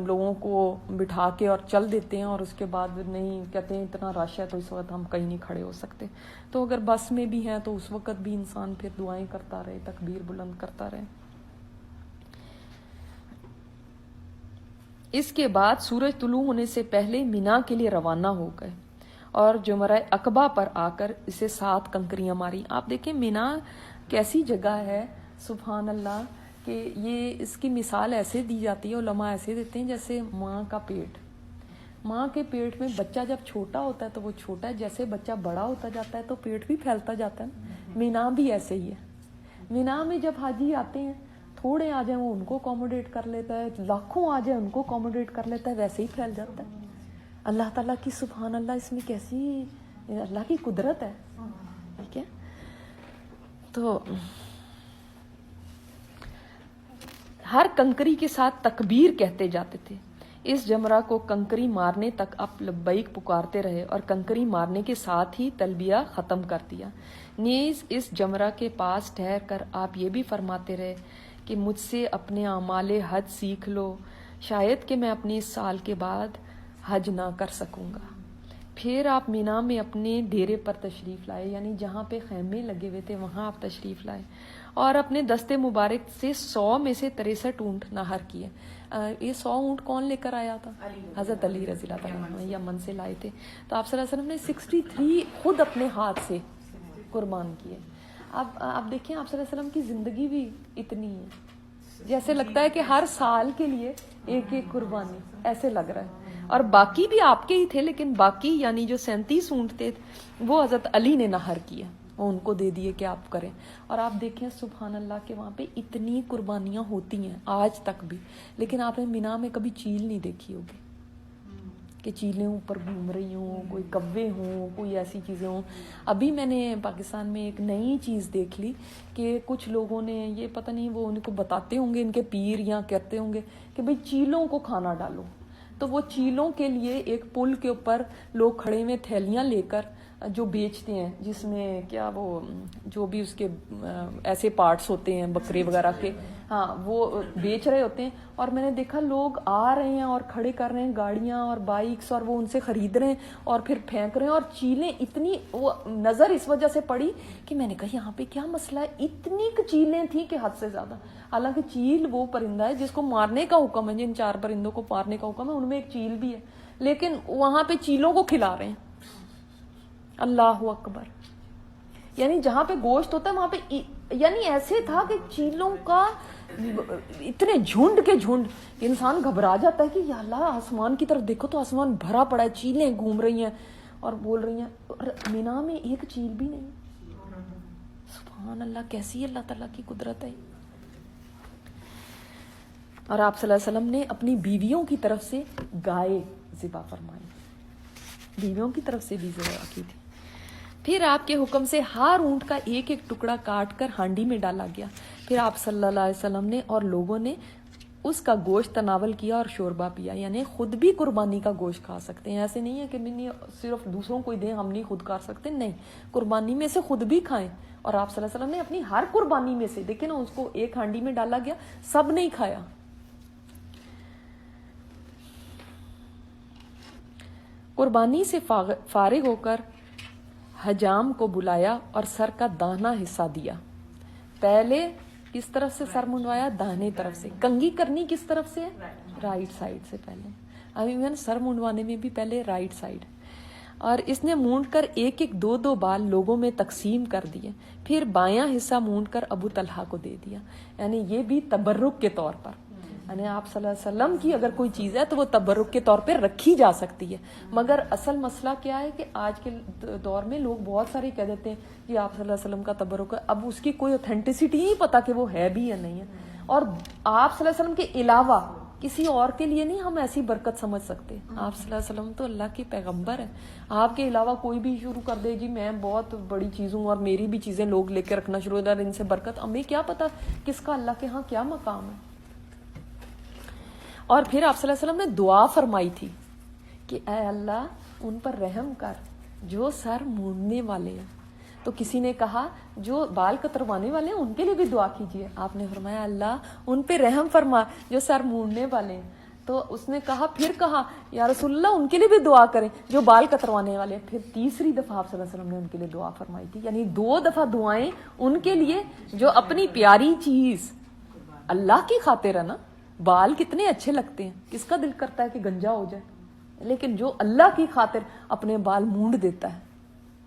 Speaker 1: لوگوں کو بٹھا کے اور چل دیتے ہیں اور اس کے بعد نہیں کہتے ہیں اتنا رش ہے تو اس وقت ہم کہیں نہیں کھڑے ہو سکتے. تو اگر بس میں بھی ہیں تو اس وقت بھی انسان پھر دعائیں کرتا رہے, تکبیر بلند کرتا رہے. اس کے بعد سورج طلوع ہونے سے پہلے مینا کے لیے روانہ ہو گئے اور جمرہ عقبہ پر آ کر اسے 7 کنکریاں ماری. آپ دیکھیں مینا کیسی جگہ ہے, سبحان اللہ, کہ یہ اس کی مثال ایسے دی جاتی ہے, علماء ایسے دیتے ہیں جیسے ماں کا پیٹ. ماں کے پیٹ میں بچہ جب چھوٹا ہوتا ہے تو وہ چھوٹا ہے، جیسے بچہ بڑا ہوتا جاتا ہے تو پیٹ بھی پھیلتا جاتا ہے. مینا بھی ایسے ہی ہے. مینا میں جب حاجی آتے ہیں، تھوڑے آ جائیں وہ ان کو اکوموڈیٹ کر لیتا ہے، لاکھوں آ جائیں ان کو اکوموڈیٹ کر لیتا ہے، ویسے ہی پھیل جاتا ہے. اللہ تعالیٰ کی سبحان اللہ اس میں کیسی اللہ کی قدرت ہے. ٹھیک ہے. تو ہر کنکری کے ساتھ تکبیر کہتے جاتے تھے. اس جمرہ کو کنکری مارنے تک آپ لبیک پکارتے رہے اور کنکری مارنے کے ساتھ ہی تلبیہ ختم کر دیا. نیز اس جمرہ کے پاس ٹھہر کر آپ یہ بھی فرماتے رہے کہ مجھ سے اپنے اعمال حج سیکھ لو، شاید کہ میں اپنے اس سال کے بعد حج نہ کر سکوں گا. پھر آپ مینا میں اپنے ڈیرے پر تشریف لائے، یعنی جہاں پہ خیمے لگے ہوئے تھے وہاں آپ تشریف لائے اور اپنے دستے مبارک سے 100 میں سے 63 اونٹ نہر کیے. یہ 100 اونٹ کون لے کر آیا تھا؟ حضرت علی رضی اللہ تعالیٰ عنہ یمن سے لائے تھے. تو آپ صلی اللہ علیہ وسلم نے 63 خود اپنے ہاتھ سے قربان کیے. اب آپ دیکھیں آپ صلی اللہ علیہ وسلم کی زندگی بھی اتنی ہے، جیسے لگتا ہے کہ ہر سال کے لیے ایک ایک قربانی ایسے لگ رہا ہے. اور باقی بھی آپ کے ہی تھے، لیکن باقی یعنی جو 37 اونٹ تھے وہ حضرت علی نے نہر کیا، وہ ان کو دے دیے کہ آپ کریں. اور آپ دیکھیں سبحان اللہ کہ وہاں پہ اتنی قربانیاں ہوتی ہیں آج تک بھی، لیکن آپ نے مینا میں کبھی چیل نہیں دیکھی ہوگی کہ چیلیں اوپر گھوم رہی ہوں، کوئی کوے ہوں، کوئی ایسی چیزیں ہوں. ابھی میں نے پاکستان میں ایک نئی چیز دیکھ لی کہ کچھ لوگوں نے یہ پتہ نہیں وہ ان کو بتاتے ہوں گے ان کے پیر یا کہتے ہوں گے کہ بھئی چیلوں کو کھانا ڈالو. تو وہ چیلوں کے لیے ایک پل کے اوپر لوگ کھڑے ہوئے تھیلیاں لے کر جو بیچتے ہیں، جس میں کیا وہ جو بھی اس کے ایسے پارٹس ہوتے ہیں بکرے وغیرہ کے، ہاں وہ بیچ رہے ہوتے ہیں. اور میں نے دیکھا لوگ آ رہے ہیں اور کھڑے کر رہے ہیں گاڑیاں اور بائکس اور وہ ان سے خرید رہے ہیں اور پھر پھینک رہے ہیں. اور چیلیں اتنی، وہ نظر اس وجہ سے پڑی کہ میں نے کہا یہاں پہ کیا مسئلہ ہے، اتنی چیلیں تھیں کہ حد سے زیادہ. حالانکہ چیل وہ پرندہ ہے جس کو مارنے کا حکم ہے، جن 4 پرندوں کو مارنے کا حکم ہے ان میں ایک چیل بھی ہے، لیکن وہاں پہ چیلوں کو کھلا رہے ہیں. اللہ اکبر. یعنی جہاں پہ گوشت ہوتا ہے وہاں پہ یعنی ایسے تھا کہ چیلوں کا اتنے جھنڈ کے جھنڈ، انسان گھبرا جاتا ہے کہ یا اللہ آسمان کی طرف دیکھو تو آسمان بھرا پڑا ہے، چیلیں گھوم رہی ہیں اور بول رہی ہیں، اور مینا میں ایک چیل بھی نہیں. سبحان اللہ، کیسی اللہ تعالیٰ کی قدرت ہے. اور آپ صلی اللہ علیہ وسلم نے اپنی بیویوں کی طرف سے گائے ذبح فرمائی، بیویوں کی طرف سے بھی ذبح کی تھی. پھر آپ کے حکم سے ہر اونٹ کا ایک ایک ٹکڑا کاٹ کر ہانڈی میں ڈالا گیا. پھر آپ صلی اللہ علیہ وسلم نے اور لوگوں نے اس کا گوشت تناول کیا اور شوربہ پیا. یعنی خود بھی قربانی کا گوشت کھا سکتے ہیں، ایسے نہیں ہے کہ صرف دوسروں کو دیں ہم نہیں خود کھا سکتے، نہیں، قربانی میں سے خود بھی کھائیں. اور آپ صلی اللہ علیہ وسلم نے اپنی ہر قربانی میں سے دیکھیں نا، اس کو ایک ہانڈی میں ڈالا گیا، سب نہیں کھایا. قربانی سے فارغ ہو کر حجام کو بلایا اور سر کا داہنا حصہ دیا. پہلے کس طرف سے سر منڈوایا؟ داہنے طرف سے. کنگھی کرنی کس طرف سے ہے؟ رائٹ سائڈ سے پہلے. ابھی سر منڈوانے میں بھی پہلے رائٹ سائڈ. اور اس نے مونڈ کر ایک ایک 2 بال لوگوں میں تقسیم کر دیے. پھر بایاں حصہ مونڈ کر ابو طلحہ کو دے دیا. یعنی یہ بھی تبرک کے طور پر، یعنی آپ صلی اللہ علیہ وسلم کی اگر کوئی چیز ہے تو وہ تبرک کے طور پہ رکھی جا سکتی ہے. مگر اصل مسئلہ کیا ہے کہ آج کے دور میں لوگ بہت سارے کہہ دیتے ہیں کہ آپ صلی اللہ علیہ وسلم کا تبرک ہے. اب اس کی کوئی اوتھینٹسٹی نہیں پتا کہ وہ ہے بھی یا نہیں ہے. اور آپ صلی اللہ علیہ وسلم کے علاوہ کسی اور کے لیے نہیں ہم ایسی برکت سمجھ سکتے. آپ صلی اللہ علیہ وسلم تو اللہ کے پیغمبر ہیں. آپ کے علاوہ کوئی بھی شروع کر دے جی میں بہت بڑی چیز ہوں اور میری بھی چیزیں لوگ لے کے رکھنا شروع ہو جائے ان سے برکت، ہمیں کیا پتا کس کا اللہ کے ہاں کیا مقام ہے. اور پھر آپ صلی اللہ علیہ وسلم نے دعا فرمائی تھی کہ اے اللہ ان پر رحم کر جو سر مونڈنے والے ہیں. تو کسی نے کہا جو بال کتروانے والے ہیں ان کے لیے بھی دعا کیجیے. آپ نے فرمایا اللہ ان پہ رحم فرما جو سر مونڈنے والے ہیں. تو اس نے کہا، پھر کہا یا رسول اللہ ان کے لیے بھی دعا کریں جو بال کتروانے والے ہیں. پھر تیسری دفعہ آپ صلی اللہ علیہ وسلم نے ان کے لیے دعا فرمائی تھی. یعنی 2 دفعہ دعائیں ان کے لیے جو اپنی پیاری چیز اللہ کی خاطر ہے نا. بال کتنے اچھے لگتے ہیں، کس کا دل کرتا ہے کہ گنجا ہو جائے، لیکن جو اللہ کی خاطر اپنے بال مونڈ دیتا ہے،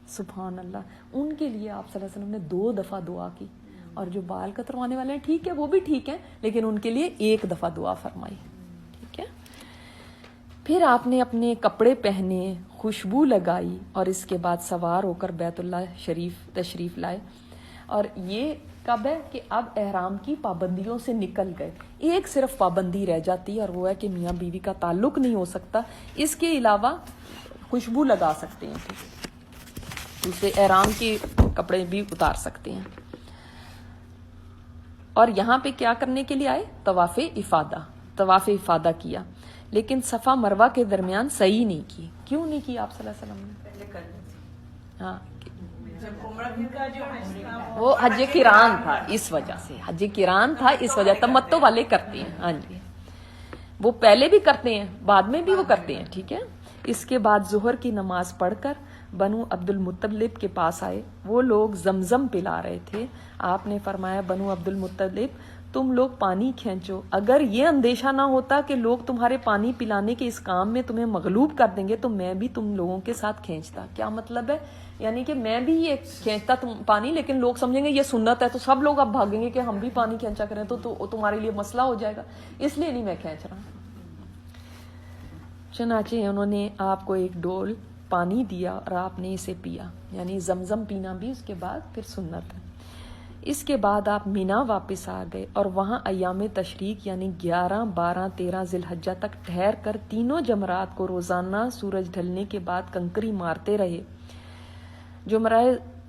Speaker 1: سبحان اللہ، ان کے لیے آپ صلی اللہ علیہ وسلم نے 2 دفعہ دعا کی. اور جو بال کتروانے والے ہیں ٹھیک ہے وہ بھی ٹھیک ہے، لیکن ان کے لیے 1 دفعہ دعا فرمائی. ٹھیک ہے. پھر آپ نے اپنے کپڑے پہنے، خوشبو لگائی اور اس کے بعد سوار ہو کر بیت اللہ شریف تشریف لائے. اور یہ کب ہے کہ اب احرام کی پابندیوں سے نکل گئے. ایک صرف پابندی رہ جاتی ہے اور وہ ہے کہ میاں بیوی کا تعلق نہیں ہو سکتا، اس کے علاوہ خوشبو لگا سکتے ہیں، دوسرے احرام کے کپڑے بھی اتار سکتے ہیں. اور یہاں پہ کیا کرنے کے لیے آئے؟ طواف افادہ کیا، لیکن صفا مروہ کے درمیان سعی نہیں کی. کیوں نہیں کی آپ صلی اللہ علیہ وسلم نے؟
Speaker 2: پہلے کرنی
Speaker 1: ہاں
Speaker 2: جب عمرہ کا جو حج تھا
Speaker 1: وہ حج قران تھا، اس وجہ سے حج قران تھا، اس وجہ تمتع والے کرتے ہیں. ہاں جی، وہ پہلے بھی کرتے ہیں، بعد میں بھی وہ کرتے ہیں. ٹھیک ہے. اس کے بعد ظہر کی نماز پڑھ کر بنو عبد المطلب کے پاس آئے. وہ لوگ زمزم پلا رہے تھے. آپ نے فرمایا بنو عبد المطلب تم لوگ پانی کھینچو. اگر یہ اندیشہ نہ ہوتا کہ لوگ تمہارے پانی پلانے کے اس کام میں تمہیں مغلوب کر دیں گے تو میں بھی تم لوگوں کے ساتھ کھینچتا. کیا مطلب ہے؟ یعنی کہ میں بھی یہ کھینچتا پانی، لیکن لوگ سمجھیں گے یہ سنت ہے تو سب لوگ اب بھاگیں گے کہ ہم بھی پانی کھینچا کریں تو تمہارے لیے مسئلہ ہو جائے گا، اس لیے نہیں میں کھینچ رہا. چنانچہ انہوں نے آپ کو ایک ڈول پانی دیا اور آپ نے اسے پیا. یعنی زمزم پینا بھی اس کے بعد پھر سنت ہے. اس کے بعد آپ مینا واپس آ گئے اور وہاں ایام تشریق یعنی 11، 12، 13 ذی الحجہ تک ٹھہر کر تینوں جمرات کو روزانہ سورج ڈھلنے کے بعد کنکری مارتے رہے. جمرہ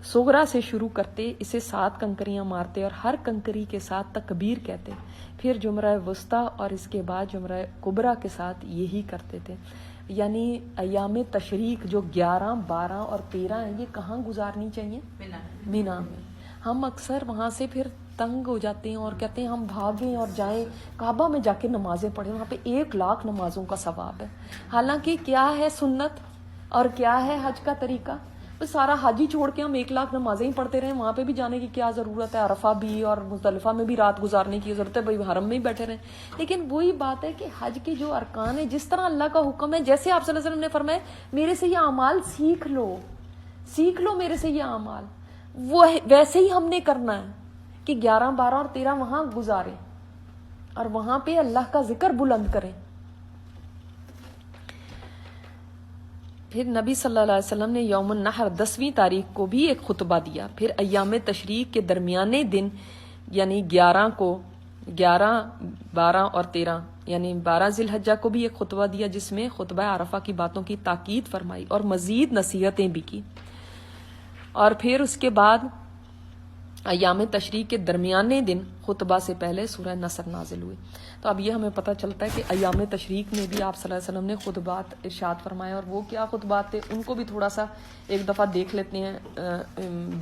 Speaker 1: صغرا سے شروع کرتے، اسے 7 کنکریاں مارتے اور ہر کنکری کے ساتھ تکبیر کہتے. پھر جمرہ وسطیٰ اور اس کے بعد جمرہ کبریٰ کے ساتھ یہی کرتے تھے. یعنی ایام تشریق جو 11، 12 اور 13 ہیں، یہ کہاں گزارنی چاہیے؟ مینا میں. ہم اکثر وہاں سے پھر تنگ ہو جاتے ہیں اور کہتے ہیں ہم بھاگیں اور جائیں کعبہ میں جا کے نمازیں پڑھیں، وہاں پہ 1,00,000 نمازوں کا ثواب ہے. حالانکہ کیا ہے سنت اور کیا ہے حج کا طریقہ؟ سارا حج ہی چھوڑ کے ہم 1,00,000 نمازیں ہی پڑھتے رہیں، وہاں پہ بھی جانے کی کیا ضرورت ہے؟ عرفہ بھی اور مزدلفہ میں بھی رات گزارنے کی ضرورت ہے؟ بھائی حرم میں ہی بیٹھے رہیں. لیکن وہی بات ہے کہ حج کے جو ارکان ہیں، جس طرح اللہ کا حکم ہے، جیسے آپ صلی اللہ علیہ وسلم نے فرمایا میرے سے یہ اعمال سیکھ لو میرے سے یہ اعمال، وہ ویسے ہی ہم نے کرنا ہے کہ 11، 12 اور 13 وہاں گزاریں اور وہاں پہ اللہ کا ذکر بلند کریں. پھر نبی صلی اللہ علیہ وسلم نے یوم النحر 10ویں تاریخ کو بھی ایک خطبہ دیا. پھر ایام تشریق کے درمیانے دن یعنی 11 کو 11، 12 اور 13 یعنی 12 ذی الحجہ کو بھی ایک خطبہ دیا، جس میں خطبہ عرفہ کی باتوں کی تاکید فرمائی اور مزید نصیحتیں بھی کی. اور پھر اس کے بعد ایام تشریق کے درمیانے دن خطبہ سے پہلے سورہ نصر نازل ہوئی. تو اب یہ ہمیں پتہ چلتا ہے کہ ایام تشریق میں بھی آپ صلی اللہ علیہ وسلم نے خطبات ارشاد فرمائے. اور وہ کیا خطبات تھے ان کو بھی تھوڑا سا ایک دفعہ دیکھ لیتے ہیں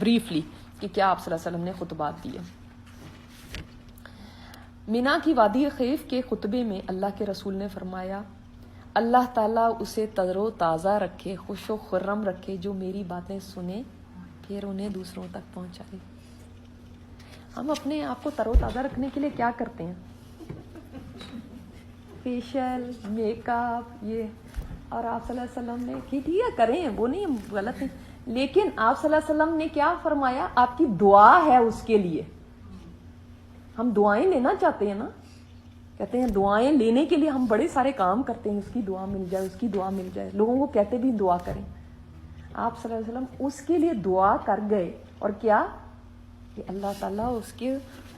Speaker 1: بریفلی کہ کیا آپ صلی اللہ علیہ وسلم نے خطبات دیے. مینا کی وادی خیف کے خطبے میں اللہ کے رسول نے فرمایا اللہ تعالیٰ اسے تر و تازہ رکھے، خوش و خرم رکھے جو میری باتیں سنے پھر انہیں دوسروں تک پہنچائے. ہم اپنے آپ کو تر و تازہ رکھنے کے لیے کیا کرتے ہیں؟ فیشل، میک اپ، یہ. اور آپ صلی اللہ علیہ وسلم نے کہ ٹھیک ہے کریں، وہ نہیں غلط نہیں، لیکن آپ صلی اللہ علیہ وسلم نے کیا فرمایا؟ آپ کی دعا ہے اس کے لیے. ہم دعائیں لینا چاہتے ہیں نا، کہتے ہیں دعائیں لینے کے لیے ہم بڑے سارے کام کرتے ہیں، اس کی دعا مل جائے، اس کی دعا مل جائے، لوگوں کو کہتے بھی دعا کریں. آپ صلی اللہ علیہ وسلم اس کے لیے دعا کر گئے اور کیا کہ اللہ تعالیٰ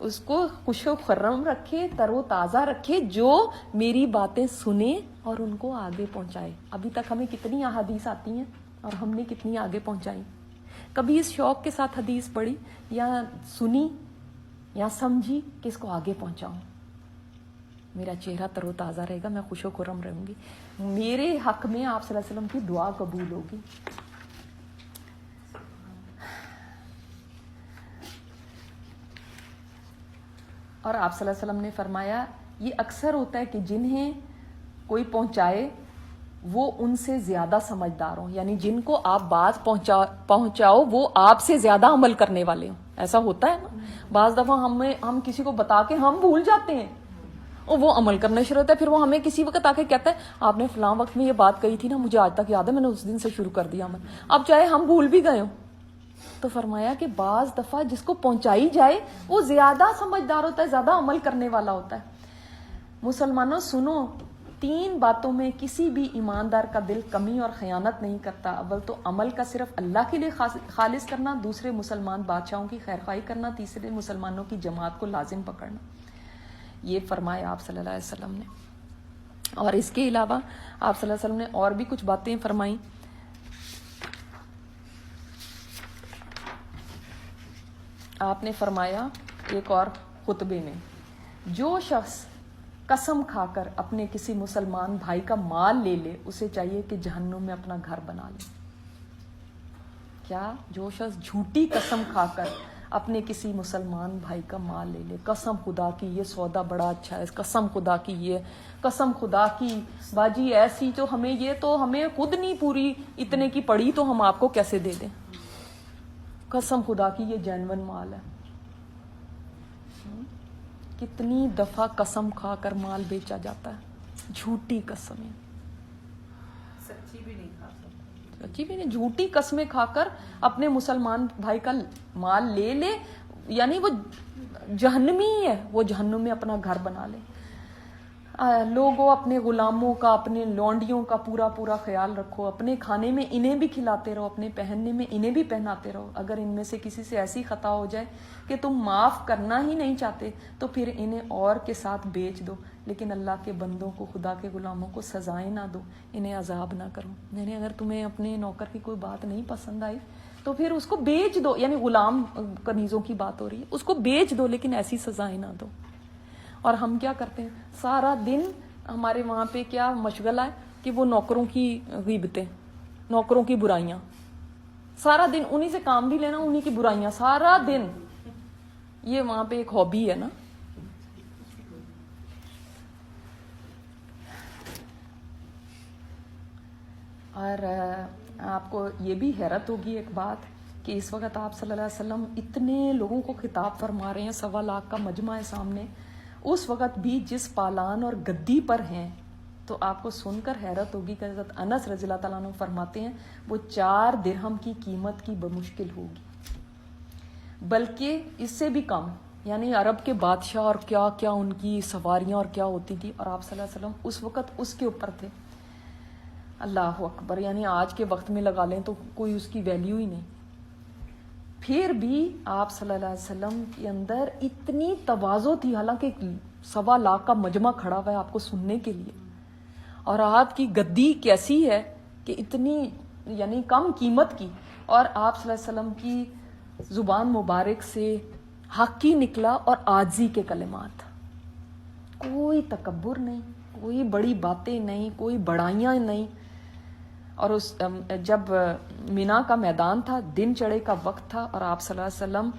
Speaker 1: اس کو خوش و خرم رکھے، تر و تازہ رکھے جو میری باتیں سنے اور ان کو آگے پہنچائے. ابھی تک ہمیں کتنی احادیث آتی ہیں اور ہم نے کتنی آگے پہنچائی؟ کبھی اس شوق کے ساتھ حدیث پڑھی یا سنی یا سمجھی کہ اس کو آگے پہنچاؤں، میرا چہرہ تر و تازہ رہے گا، میں خوش و خرم رہوں گی، میرے حق میں آپ صلی اللہ علیہ وسلم کی دعا قبول ہوگی. اور آپ صلی اللہ علیہ وسلم نے فرمایا یہ اکثر ہوتا ہے کہ جنہیں کوئی پہنچائے وہ ان سے زیادہ سمجھدار ہوں، یعنی جن کو آپ بات پہنچاؤ وہ آپ سے زیادہ عمل کرنے والے ہوں. ایسا ہوتا ہے نا، بعض دفعہ ہم کسی کو بتا کے ہم بھول جاتے ہیں اور وہ عمل کرنا شروع ہوتا ہے، پھر وہ ہمیں کسی وقت آ کے کہتا ہے آپ نے فلاں وقت میں یہ بات کہی تھی نا، مجھے آج تک یاد ہے، میں نے اس دن سے شروع کر دیا عمل. اب چاہے ہم بھول بھی گئے ہوں. تو فرمایا کہ بعض دفعہ جس کو پہنچائی جائے وہ زیادہ سمجھدار ہوتا ہے، زیادہ عمل کرنے والا ہوتا ہے. مسلمانوں سنو، 3 باتوں میں کسی بھی ایماندار کا دل کمی اور خیانت نہیں کرتا. اول تو عمل کا صرف اللہ کے لیے خالص کرنا، دوسرے مسلمان بادشاہوں کی خیرخواہی کرنا، تیسرے مسلمانوں کی جماعت کو لازم پکڑنا. یہ فرمایا آپ صلی اللہ علیہ وسلم نے. اور اس کے علاوہ آپ صلی اللہ علیہ وسلم نے اور بھی کچھ باتیں فرمائیں. آپ نے فرمایا ایک اور خطبے میں، جو شخص قسم کھا کر اپنے کسی مسلمان بھائی کا مال لے لے، اسے چاہیے کہ جہنم میں اپنا گھر بنا لے. کیا؟ جو شخص جھوٹی قسم کھا کر اپنے کسی مسلمان بھائی کا مال لے لے، قسم خدا کی یہ سودا بڑا اچھا ہے، قسم خدا کی یہ، قسم خدا کی باجی ایسی تو ہمیں یہ تو ہمیں خود نہیں پوری اتنے کی پڑی تو ہم آپ کو کیسے دے دیں، قسم خدا کی یہ جینون مال ہے. کتنی دفعہ قسم کھا کر مال بیچا جاتا ہے، جھوٹی قسمیں،
Speaker 2: سچی بھی نہیں کھا سکتے.
Speaker 1: سچی بھی نہیں، جھوٹی قسمیں کھا کر اپنے مسلمان بھائی کا مال لے لے، یعنی وہ جہنمی ہے، وہ جہنم میں اپنا گھر بنا لے. لوگوں اپنے غلاموں کا، اپنے لونڈیوں کا پورا خیال رکھو، اپنے کھانے میں انہیں بھی کھلاتے رہو، اپنے پہننے میں انہیں بھی پہناتے رہو. اگر ان میں سے کسی سے ایسی خطا ہو جائے کہ تم معاف کرنا ہی نہیں چاہتے تو پھر انہیں اور کے ساتھ بیچ دو، لیکن اللہ کے بندوں کو، خدا کے غلاموں کو سزائیں نہ دو، انہیں عذاب نہ کرو. یعنی اگر تمہیں اپنے نوکر کی کوئی بات نہیں پسند آئی تو پھر اس کو بیچ دو، یعنی غلام کنیزوں کی بات ہو رہی ہے، اس کو بیچ دو لیکن ایسی سزائیں نہ دو. اور ہم کیا کرتے ہیں سارا دن، ہمارے وہاں پہ کیا مشغلہ ہے کہ وہ نوکروں کی غیبتیں، نوکروں کی برائیاں، سارا دن انہی سے کام بھی لینا، انہی کی برائیاں سارا دن. یہ وہاں پہ ایک ہابی ہے نا. اور آپ کو یہ بھی حیرت ہوگی ایک بات کہ اس وقت آپ صلی اللہ علیہ وسلم اتنے لوگوں کو خطاب فرما رہے ہیں، 1.25 لاکھ کا مجمع ہے سامنے، اس وقت بھی جس پالان اور گدی پر ہیں، تو آپ کو سن کر حیرت ہوگی کہ حضرت انس رضی اللہ تعالیٰ عنہ فرماتے ہیں وہ 4 درہم کی قیمت کی بمشکل ہوگی، بلکہ اس سے بھی کم. یعنی عرب کے بادشاہ اور کیا کیا ان کی سواریاں اور کیا ہوتی تھی، اور آپ صلی اللہ علیہ وسلم اس وقت اس کے اوپر تھے. اللہ اکبر. یعنی آج کے وقت میں لگا لیں تو کوئی اس کی ویلیو ہی نہیں. پھر بھی آپ صلی اللہ علیہ وسلم کے اندر اتنی تواضع تھی، حالانکہ 1.25 لاکھ کا مجمع کھڑا ہوا ہے آپ کو سننے کے لیے، اور آپ کی گدی کیسی ہے کہ اتنی یعنی کم قیمت کی، اور آپ صلی اللہ علیہ وسلم کی زبان مبارک سے حق ہی نکلا اور عاجزی کے کلمات. کوئی تکبر نہیں، کوئی بڑی باتیں نہیں، کوئی بڑائیاں نہیں. اور اس جب مینا کا میدان تھا، دن چڑھے کا وقت تھا، اور آپ صلی اللہ علیہ وسلم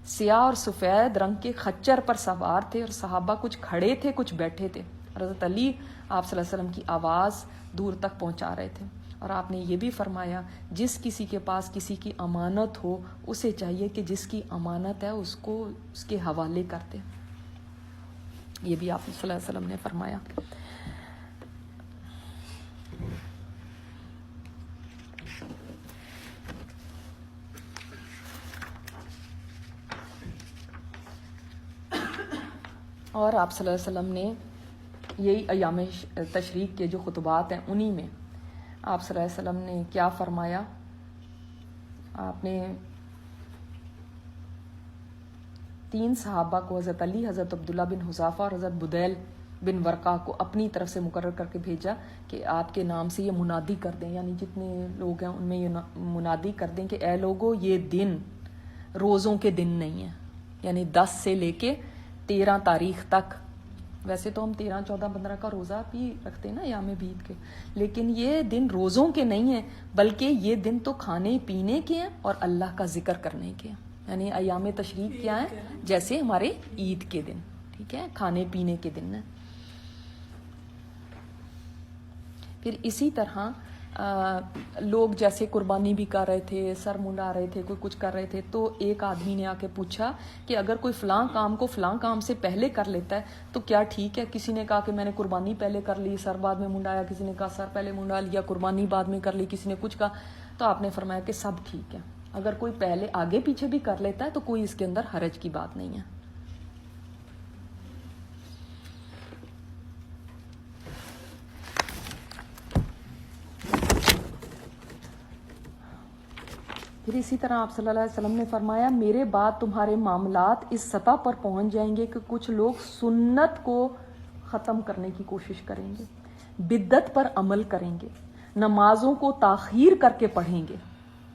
Speaker 1: سیاہ اور سفید رنگ کے خچر پر سوار تھے، اور صحابہ کچھ کھڑے تھے کچھ بیٹھے تھے. حضرت علی آپ صلی اللہ علیہ وسلم کی آواز دور تک پہنچا رہے تھے، اور آپ نے یہ بھی فرمایا جس کسی کے پاس کسی کی امانت ہو اسے چاہیے کہ جس کی امانت ہے اس کو اس کے حوالے کر دے. یہ بھی آپ صلی اللہ علیہ وسلم نے فرمایا. اور آپ صلی اللہ علیہ وسلم نے یہی ایام تشریق کے جو خطبات ہیں انہی میں آپ صلی اللہ علیہ وسلم نے کیا فرمایا. آپ نے 3 صحابہ کو، حضرت علی، حضرت عبداللہ بن حذافہ اور حضرت بدیل بن ورقہ کو اپنی طرف سے مقرر کر کے بھیجا کہ آپ کے نام سے یہ منادی کر دیں، یعنی جتنے لوگ ہیں ان میں یہ منادی کر دیں کہ اے لوگو یہ دن روزوں کے دن نہیں ہیں. یعنی 10 سے لے کے 13 تاریخ تک، ویسے تو ہم 13، 14، 15 کا روزہ بھی رکھتے ہیں نا یام بیت کے، لیکن یہ دن روزوں کے نہیں ہیں، بلکہ یہ دن تو کھانے پینے کے ہیں اور اللہ کا ذکر کرنے کے ہیں. یعنی ایام تشریق کیا ہیں؟ جیسے ہمارے عید کے دن، ٹھیک ہے، کھانے پینے کے دن ہیں. پھر اسی طرح لوگ جیسے قربانی بھی کر رہے تھے، سر منڈا رہے تھے، کوئی کچھ کر رہے تھے، تو ایک آدمی نے آ کے پوچھا کہ اگر کوئی فلاں کام کو فلاں کام سے پہلے کر لیتا ہے تو کیا ٹھیک ہے؟ کسی نے کہا کہ میں نے قربانی پہلے کر لی، سر بعد میں منڈایا، کسی نے کہا سر پہلے منڈا لیا، قربانی بعد میں کر لی، کسی نے کچھ کہا. تو آپ نے فرمایا کہ سب ٹھیک ہے، اگر کوئی پہلے آگے پیچھے بھی کر لیتا ہے تو کوئی اس کے اندر حرج کی بات نہیں ہے. پھر اسی طرح آپ صلی اللہ علیہ وسلم نے فرمایا میرے بعد تمہارے معاملات اس سطح پر پہنچ جائیں گے کہ کچھ لوگ سنت کو ختم کرنے کی کوشش کریں گے، بدعت پر عمل کریں گے، نمازوں کو تاخیر کر کے پڑھیں گے،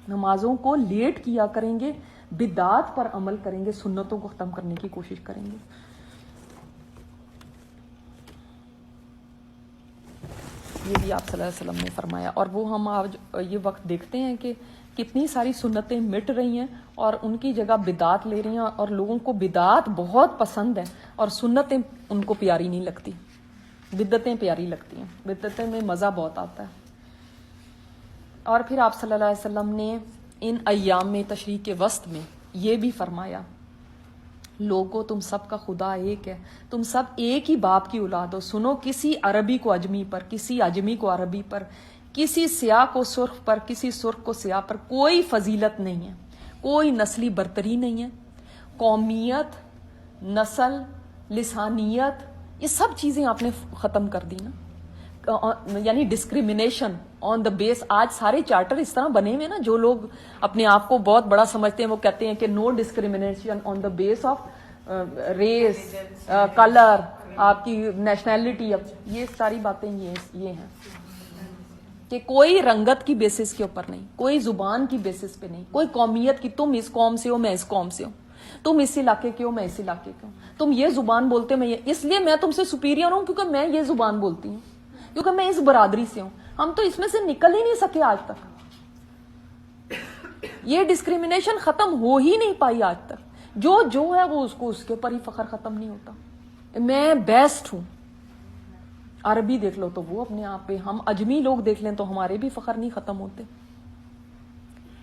Speaker 1: نمازوں کو لیٹ کیا کریں گے، بدعات پر عمل کریں گے، سنتوں کو ختم کرنے کی کوشش کریں گے۔ یہ بھی آپ صلی اللہ علیہ وسلم نے فرمایا، اور وہ ہم آج یہ وقت دیکھتے ہیں کہ کتنی ساری سنتیں مٹ رہی ہیں اور ان کی جگہ بدعات لے رہی ہیں، اور لوگوں کو بدعات بہت پسند ہیں اور سنتیں ان کو پیاری نہیں لگتی، بدعتیں پیاری لگتی ہیں، بدعتیں میں مزہ بہت آتا ہے۔ اور پھر آپ صلی اللہ علیہ وسلم نے ان ایام میں تشریق کے وسط میں یہ بھی فرمایا لوگوں تم سب کا خدا ایک ہے، تم سب ایک ہی باپ کی اولاد ہو، سنو کسی عربی کو اجمی پر، کسی اجمی کو عربی پر، کسی سیاہ کو سرخ پر، کسی سرخ کو سیاہ پر کوئی فضیلت نہیں ہے، کوئی نسلی برتری نہیں ہے، قومیت، نسل، لسانیت، یہ سب چیزیں آپ نے ختم کر دی نا، یعنی ڈسکریمنیشن آن دا بیس۔ آج سارے چارٹر اس طرح بنے ہوئے نا، جو لوگ اپنے آپ کو بہت بڑا سمجھتے ہیں وہ کہتے ہیں کہ no discrimination on the base of race, colour, آپ کی نیشنلٹی، یہ ساری باتیں یہ ہیں کہ کوئی رنگت کی بیسس کے اوپر نہیں، کوئی زبان کی بیسس پہ نہیں، کوئی قومیت کی، تم اس قوم سے ہو میں اس قوم سے ہوں، تم اس علاقے کے ہو میں اس علاقے کے ہوں، تم یہ زبان بولتے ہو میں یہ، اس لیے میں تم سے سپیریئر ہوں کیونکہ میں یہ زبان بولتی ہوں، کیونکہ میں اس برادری سے ہوں۔ ہم تو اس میں سے نکل ہی نہیں سکے آج تک، یہ ڈسکریمنیشن ختم ہو ہی نہیں پائی آج تک، جو ہے وہ اس کو اس کے اوپر ہی فخر ختم نہیں ہوتا، میں بیسٹ ہوں۔ عربی دیکھ لو تو وہ اپنے آپ پہ، ہم اجمی لوگ دیکھ لیں تو ہمارے بھی فخر نہیں ختم ہوتے۔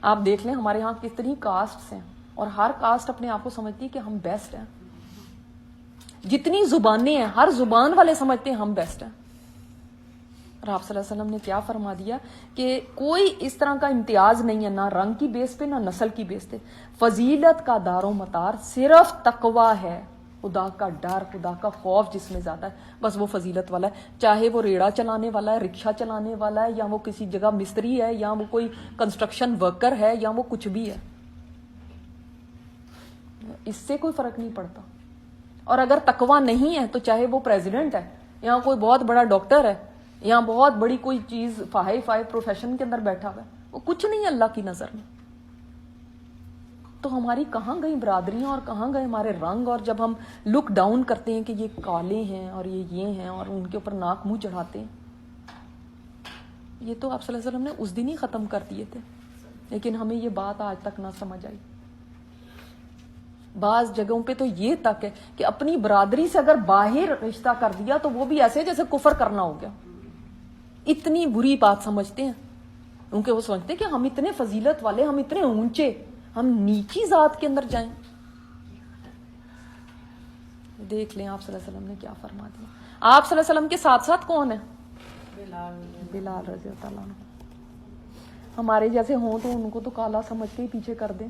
Speaker 1: آپ دیکھ لیں ہمارے ہاں کتنی کاسٹس ہیں اور ہر کاسٹ اپنے آپ کو سمجھتی ہے کہ ہم بیسٹ ہیں، جتنی زبانیں ہیں ہر زبان والے سمجھتے ہیں ہم بیسٹ ہیں۔ اور آپ صلی اللہ علیہ وسلم نے کیا فرما دیا کہ کوئی اس طرح کا امتیاز نہیں ہے، نہ رنگ کی بیس پہ نہ نسل کی بیس پہ، فضیلت کا دار و مدار صرف تقویٰ ہے، خدا کا ڈر، خدا کا خوف جس میں زیادہ ہے، بس وہ فضیلت والا ہے، چاہے وہ ریڑا چلانے والا ہے، رکشہ چلانے والا ہے، یا وہ کسی جگہ مستری ہے، یا وہ کوئی کنسٹرکشن ورکر ہے، یا وہ کچھ بھی ہے، اس سے کوئی فرق نہیں پڑتا۔ اور اگر تقویٰ نہیں ہے تو چاہے وہ پریزیڈنٹ ہے، یا کوئی بہت بڑا ڈاکٹر ہے، یا بہت بڑی کوئی چیز ہائی فائی پروفیشن کے اندر بیٹھا ہوا ہے، وہ کچھ نہیں ہے اللہ کی نظر میں۔ تو ہماری کہاں گئی برادریاں اور کہاں گئے ہمارے رنگ، اور جب ہم لک ڈاؤن کرتے ہیں کہ یہ کالے ہیں اور یہ ہیں اور ان کے اوپر ناک منہ چڑھاتے ہیں، یہ تو آپ صلی اللہ علیہ وسلم نے اس دن ہی ختم کر دیے تھے، لیکن ہمیں یہ بات آج تک نہ سمجھ آئی۔ بعض جگہوں پہ تو یہ تک ہے کہ اپنی برادری سے اگر باہر رشتہ کر دیا تو وہ بھی ایسے جیسے کفر کرنا ہو گیا، اتنی بری بات سمجھتے ہیں، کیونکہ وہ سمجھتے ہیں کہ ہم اتنے فضیلت والے، ہم اتنے اونچے، ہم نیچی ذات کے اندر جائیں۔ دیکھ لیں آپ صلی اللہ علیہ وسلم نے کیا فرما دیا۔ آپ صلی اللہ علیہ وسلم کے ساتھ ساتھ کون ہے؟ بلال رضی اللہ عنہ۔ ہمارے جیسے ہوں تو ان کو تو کالا سمجھ کے ہی پیچھے کر دیں۔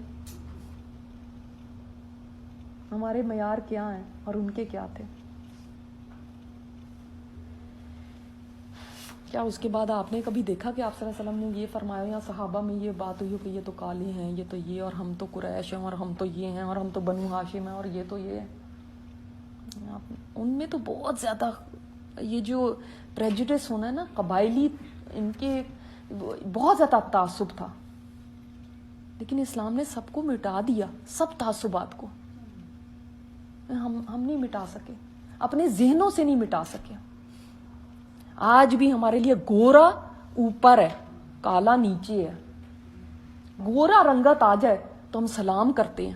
Speaker 1: ہمارے معیار کیا ہیں اور ان کے کیا تھے؟ کیا اس کے بعد آپ نے کبھی دیکھا کہ آپ صلی اللہ علیہ وسلم نے یہ فرمایا یا صحابہ میں یہ بات ہوئی کہ یہ تو کالے ہیں، یہ تو یہ، اور ہم تو قریش ہیں، اور ہم تو یہ ہیں، اور ہم تو بنو ہاشم ہیں، اور یہ تو یہ ہے؟ ان میں تو بہت زیادہ یہ جو پریجوڈس ہونا ہے نا، قبائلی، ان کے بہت زیادہ تعصب تھا، لیکن اسلام نے سب کو مٹا دیا، سب تعصبات کو ہم نہیں مٹا سکے، اپنے ذہنوں سے نہیں مٹا سکے۔ آج بھی ہمارے لیے گورا اوپر ہے، کالا نیچے ہے۔ گورا رنگت آ جائے تو ہم سلام کرتے ہیں،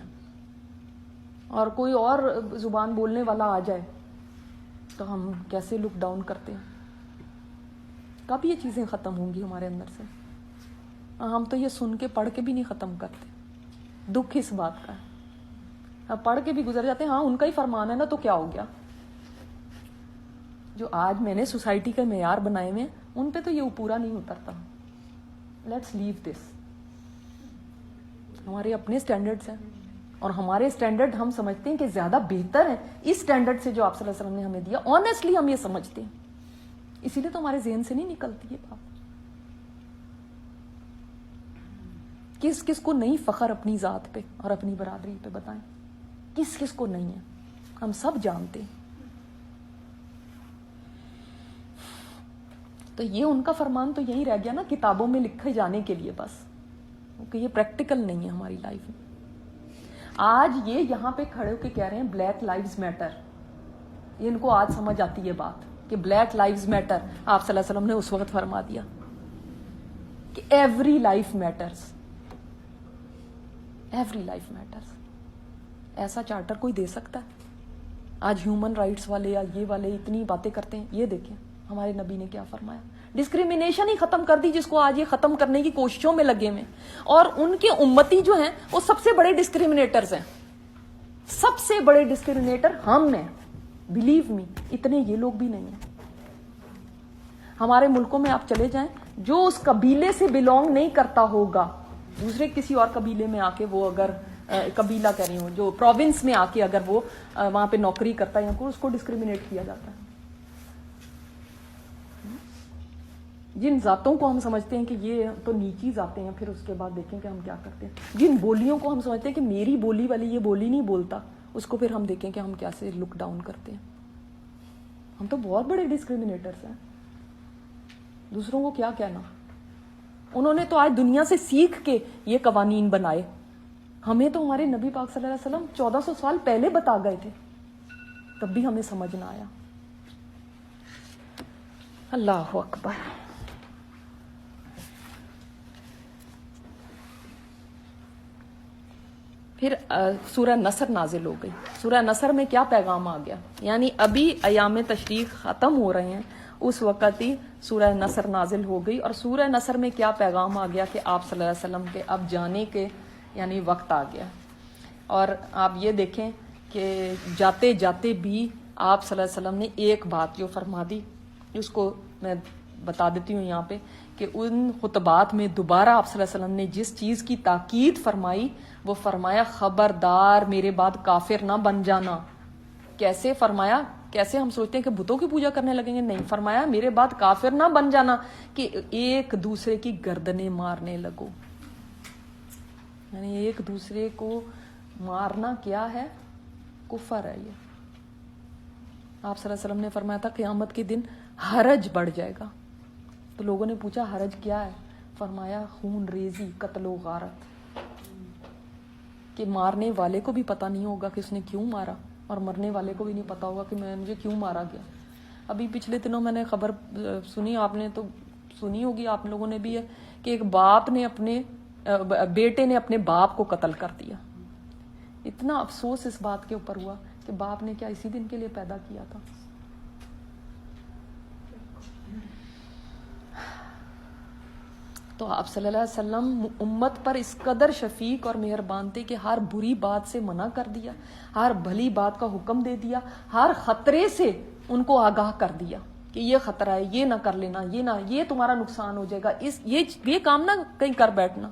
Speaker 1: اور کوئی اور زبان بولنے والا آ جائے تو ہم کیسے لک ڈاؤن کرتے ہیں۔ کب یہ چیزیں ختم ہوں گی ہمارے اندر سے؟ ہم تو یہ سن کے پڑھ کے بھی نہیں ختم کرتے، دکھ اس بات کا ہے۔ پڑھ کے بھی گزر جاتے ہیں، ہاں ان کا ہی فرمان ہے نا تو کیا ہو گیا۔ جو آج میں نے سوسائٹی کے معیار بنائے ہوئے ان پہ تو یہ پورا نہیں اترتا۔ لیٹس لیو دس۔ ہمارے اپنے سٹینڈرڈز ہیں، اور ہمارے سٹینڈرڈ ہم سمجھتے ہیں کہ زیادہ بہتر ہیں اس سٹینڈرڈ سے جو آپ صلی اللہ علیہ وسلم نے ہمیں دیا۔ آنیسٹلی ہم یہ سمجھتے ہیں، اسی لیے تو ہمارے ذہن سے نہیں نکلتی یہ بات کس کس کو نہیں فخر اپنی ذات پہ اور اپنی برادری پہ؟ بتائیں کس کس کو نہیں ہے؟ ہم سب جانتے ہیں. تو یہ ان کا فرمان تو یہی رہ گیا نا کتابوں میں لکھے جانے کے لیے بس، کہ یہ پریکٹیکل نہیں ہے ہماری لائف میں. آج یہ یہاں پہ کھڑے ہو کے کہہ رہے ہیں بلیک لائیوز میٹر. یہ ان کو آج سمجھ آتی ہے بات کہ بلیک لائیوز میٹر. آپ صلی اللہ علیہ وسلم نے اس وقت فرما دیا کہ every life matters, every life matters. ایسا چارٹر کوئی دے سکتا ہے؟ آج ہیومن رائٹس والے یا یہ والے اتنی باتیں کرتے ہیں. یہ دیکھیں ہمارے نبی نے کیا فرمایا. ڈسکریمنیشن ہی ختم کر دی جس کو آج یہ ختم کرنے کی کوششوں میں لگے ہوئے. اور ان کے امتی جو ہیں وہ سب سے بڑے ڈسکریمنیٹرز ہیں. سب سے بڑے ڈسکریمنیٹر ہم ہیں. بلیو می، اتنے یہ لوگ بھی نہیں ہیں. ہمارے ملکوں میں آپ چلے جائیں، جو اس قبیلے سے بلونگ نہیں کرتا ہوگا، دوسرے کسی اور قبیلے میں آ کے وہ اگر قبیلہ کہہ رہی ہوں جو پروونس میں آ کے اگر وہ وہاں پہ نوکری کرتا ہے یا اس کو ڈسکریمنیٹ کیا جاتا ہے. جن ذاتوں کو ہم سمجھتے ہیں کہ یہ تو نیچی ذاتیں ہیں، پھر اس کے بعد دیکھیں کہ ہم کیا کرتے ہیں. جن بولیوں کو ہم سمجھتے ہیں کہ میری بولی والی یہ بولی نہیں بولتا، اس کو پھر ہم دیکھیں کہ ہم کیسے لک ڈاؤن کرتے ہیں. ہم تو بہت بڑے ڈسکریمنیٹرز ہیں. دوسروں کو کیا کہنا. انہوں نے تو آج دنیا سے سیکھ کے یہ قوانین بنائے. ہمیں تو ہمارے نبی پاک صلی اللہ علیہ وسلم 1400 سال پہلے بتا گئے تھے، تب بھی ہمیں سمجھ نہ آیا. اللہ اکبر. پھر سورہ نصر نازل ہو گئی. سورہ نصر میں کیا پیغام آ گیا؟ یعنی ابھی ایام تشریق ختم ہو رہے ہیں، اس وقت ہی سورہ نصر نازل ہو گئی. اور سورہ نصر میں کیا پیغام آ گیا کہ آپ صلی اللہ علیہ وسلم کے اب جانے کے یعنی وقت آ گیا. اور آپ یہ دیکھیں کہ جاتے جاتے بھی آپ صلی اللہ علیہ وسلم نے ایک بات جو فرما دی، اس کو میں بتا دیتی ہوں یہاں پہ، کہ ان خطبات میں دوبارہ آپ صلی اللہ علیہ وسلم نے جس چیز کی تاکید فرمائی وہ فرمایا خبردار میرے بعد کافر نہ بن جانا. کیسے فرمایا؟ کیسے ہم سوچتے ہیں کہ بتوں کی پوجا کرنے لگیں گے؟ نہیں، فرمایا میرے بعد کافر نہ بن جانا کہ ایک دوسرے کی گردنیں مارنے لگو. یعنی ایک دوسرے کو مارنا کیا ہے؟ کفر ہے. یہ آپ صلی اللہ علیہ وسلم نے فرمایا تھا قیامت کے دن حرج بڑھ جائے گا. تو لوگوں نے پوچھا حرج کیا ہے؟ فرمایا خون ریزی، قتل و غارت. کہ مارنے والے کو بھی پتہ نہیں ہوگا کہ اس نے کیوں مارا، اور مرنے والے کو بھی نہیں پتا ہوگا کہ مجھے کیوں مارا گیا. ابھی پچھلے دنوں میں نے خبر سنی، آپ نے تو سنی ہوگی آپ لوگوں نے بھی، ہے کہ ایک باپ نے اپنے بیٹے نے اپنے باپ کو قتل کر دیا. اتنا افسوس اس بات کے اوپر ہوا کہ باپ نے کیا اسی دن کے لیے پیدا کیا تھا. تو آپ صلی اللہ علیہ وسلم امت پر اس قدر شفیق اور مہربان تھے کہ ہر بری بات سے منع کر دیا، ہر بھلی بات کا حکم دے دیا، ہر خطرے سے ان کو آگاہ کر دیا کہ یہ خطرہ ہے، یہ نہ کر لینا، یہ تمہارا نقصان ہو جائے گا، یہ کام نہ کہیں کر بیٹھنا.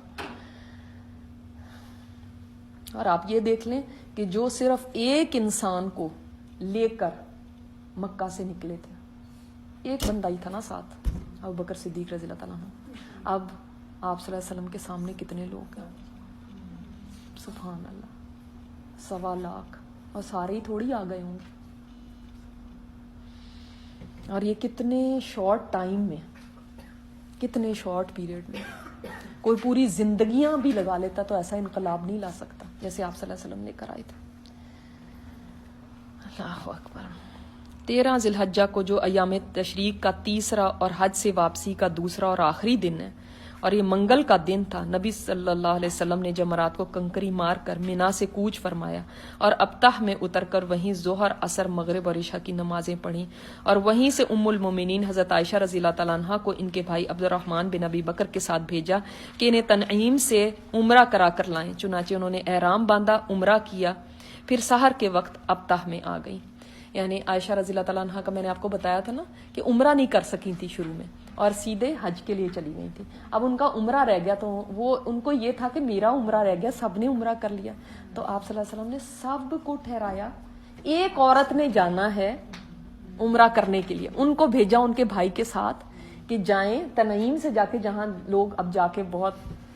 Speaker 1: اور آپ یہ دیکھ لیں کہ جو صرف ایک انسان کو لے کر مکہ سے نکلے تھے، ایک بندہ ہی تھا نا ساتھ، ابو بکر صدیق رضی اللہ تعالیٰ عنہ. اب آپ صلی اللہ علیہ وسلم کے سامنے کتنے لوگ ہیں؟ سبحان اللہ، 1.25 لاکھ. اور سارے ہی تھوڑی آ گئے ہوں گے. اور یہ کتنے شارٹ ٹائم میں، کتنے شارٹ پیریڈ میں. کوئی پوری زندگیاں بھی لگا لیتا تو ایسا انقلاب نہیں لا سکتا جیسے آپ صلی اللہ علیہ وسلم لے کر آئے تھے. اللہ اکبر. 13 ذی الحجہ کو جو ایام تشریق کا تیسرا اور حج سے واپسی کا دوسرا اور آخری دن ہے، اور یہ منگل کا دن تھا، نبی صلی اللہ علیہ وسلم نے جمرات کو کنکری مار کر مینا سے کوچ فرمایا اور ابتح میں اتر کر وہیں ظہر، عصر، مغرب اور عشاء کی نمازیں پڑھیں، اور وہیں سے ام المومنین حضرت عائشہ رضی اللہ تعالیٰ عنہا کو ان کے بھائی عبد الرحمن بن ابی بکر کے ساتھ بھیجا کہ انہیں تنعیم سے عمرہ کرا کر لائیں. چنانچہ انہوں نے احرام باندھا، عمرہ کیا، پھر سحر کے وقت ابتح میں آ گئیں. یعنی عائشہ رضی اللہ تعالیٰ عنہا کا میں نے آپ کو بتایا تھا نا کہ عمرہ نہیں کر سکی تھی شروع میں، اور سیدھے حج کے لیے چلی گئی تھی. اب ان کا عمرہ رہ گیا تو وہ ان کو یہ تھا کہ میرا عمرہ رہ گیا، سب نے عمرہ کر لیا. تو آپ صلی اللہ علیہ وسلم نے سب کو ٹھہرایا. ایک عورت نے جانا ہے عمرہ کرنے کے لیے، ان کو بھیجا ان کے بھائی کے ساتھ کہ جائیں تنعیم سے جا کے، جہاں لوگ اب جا کے بہت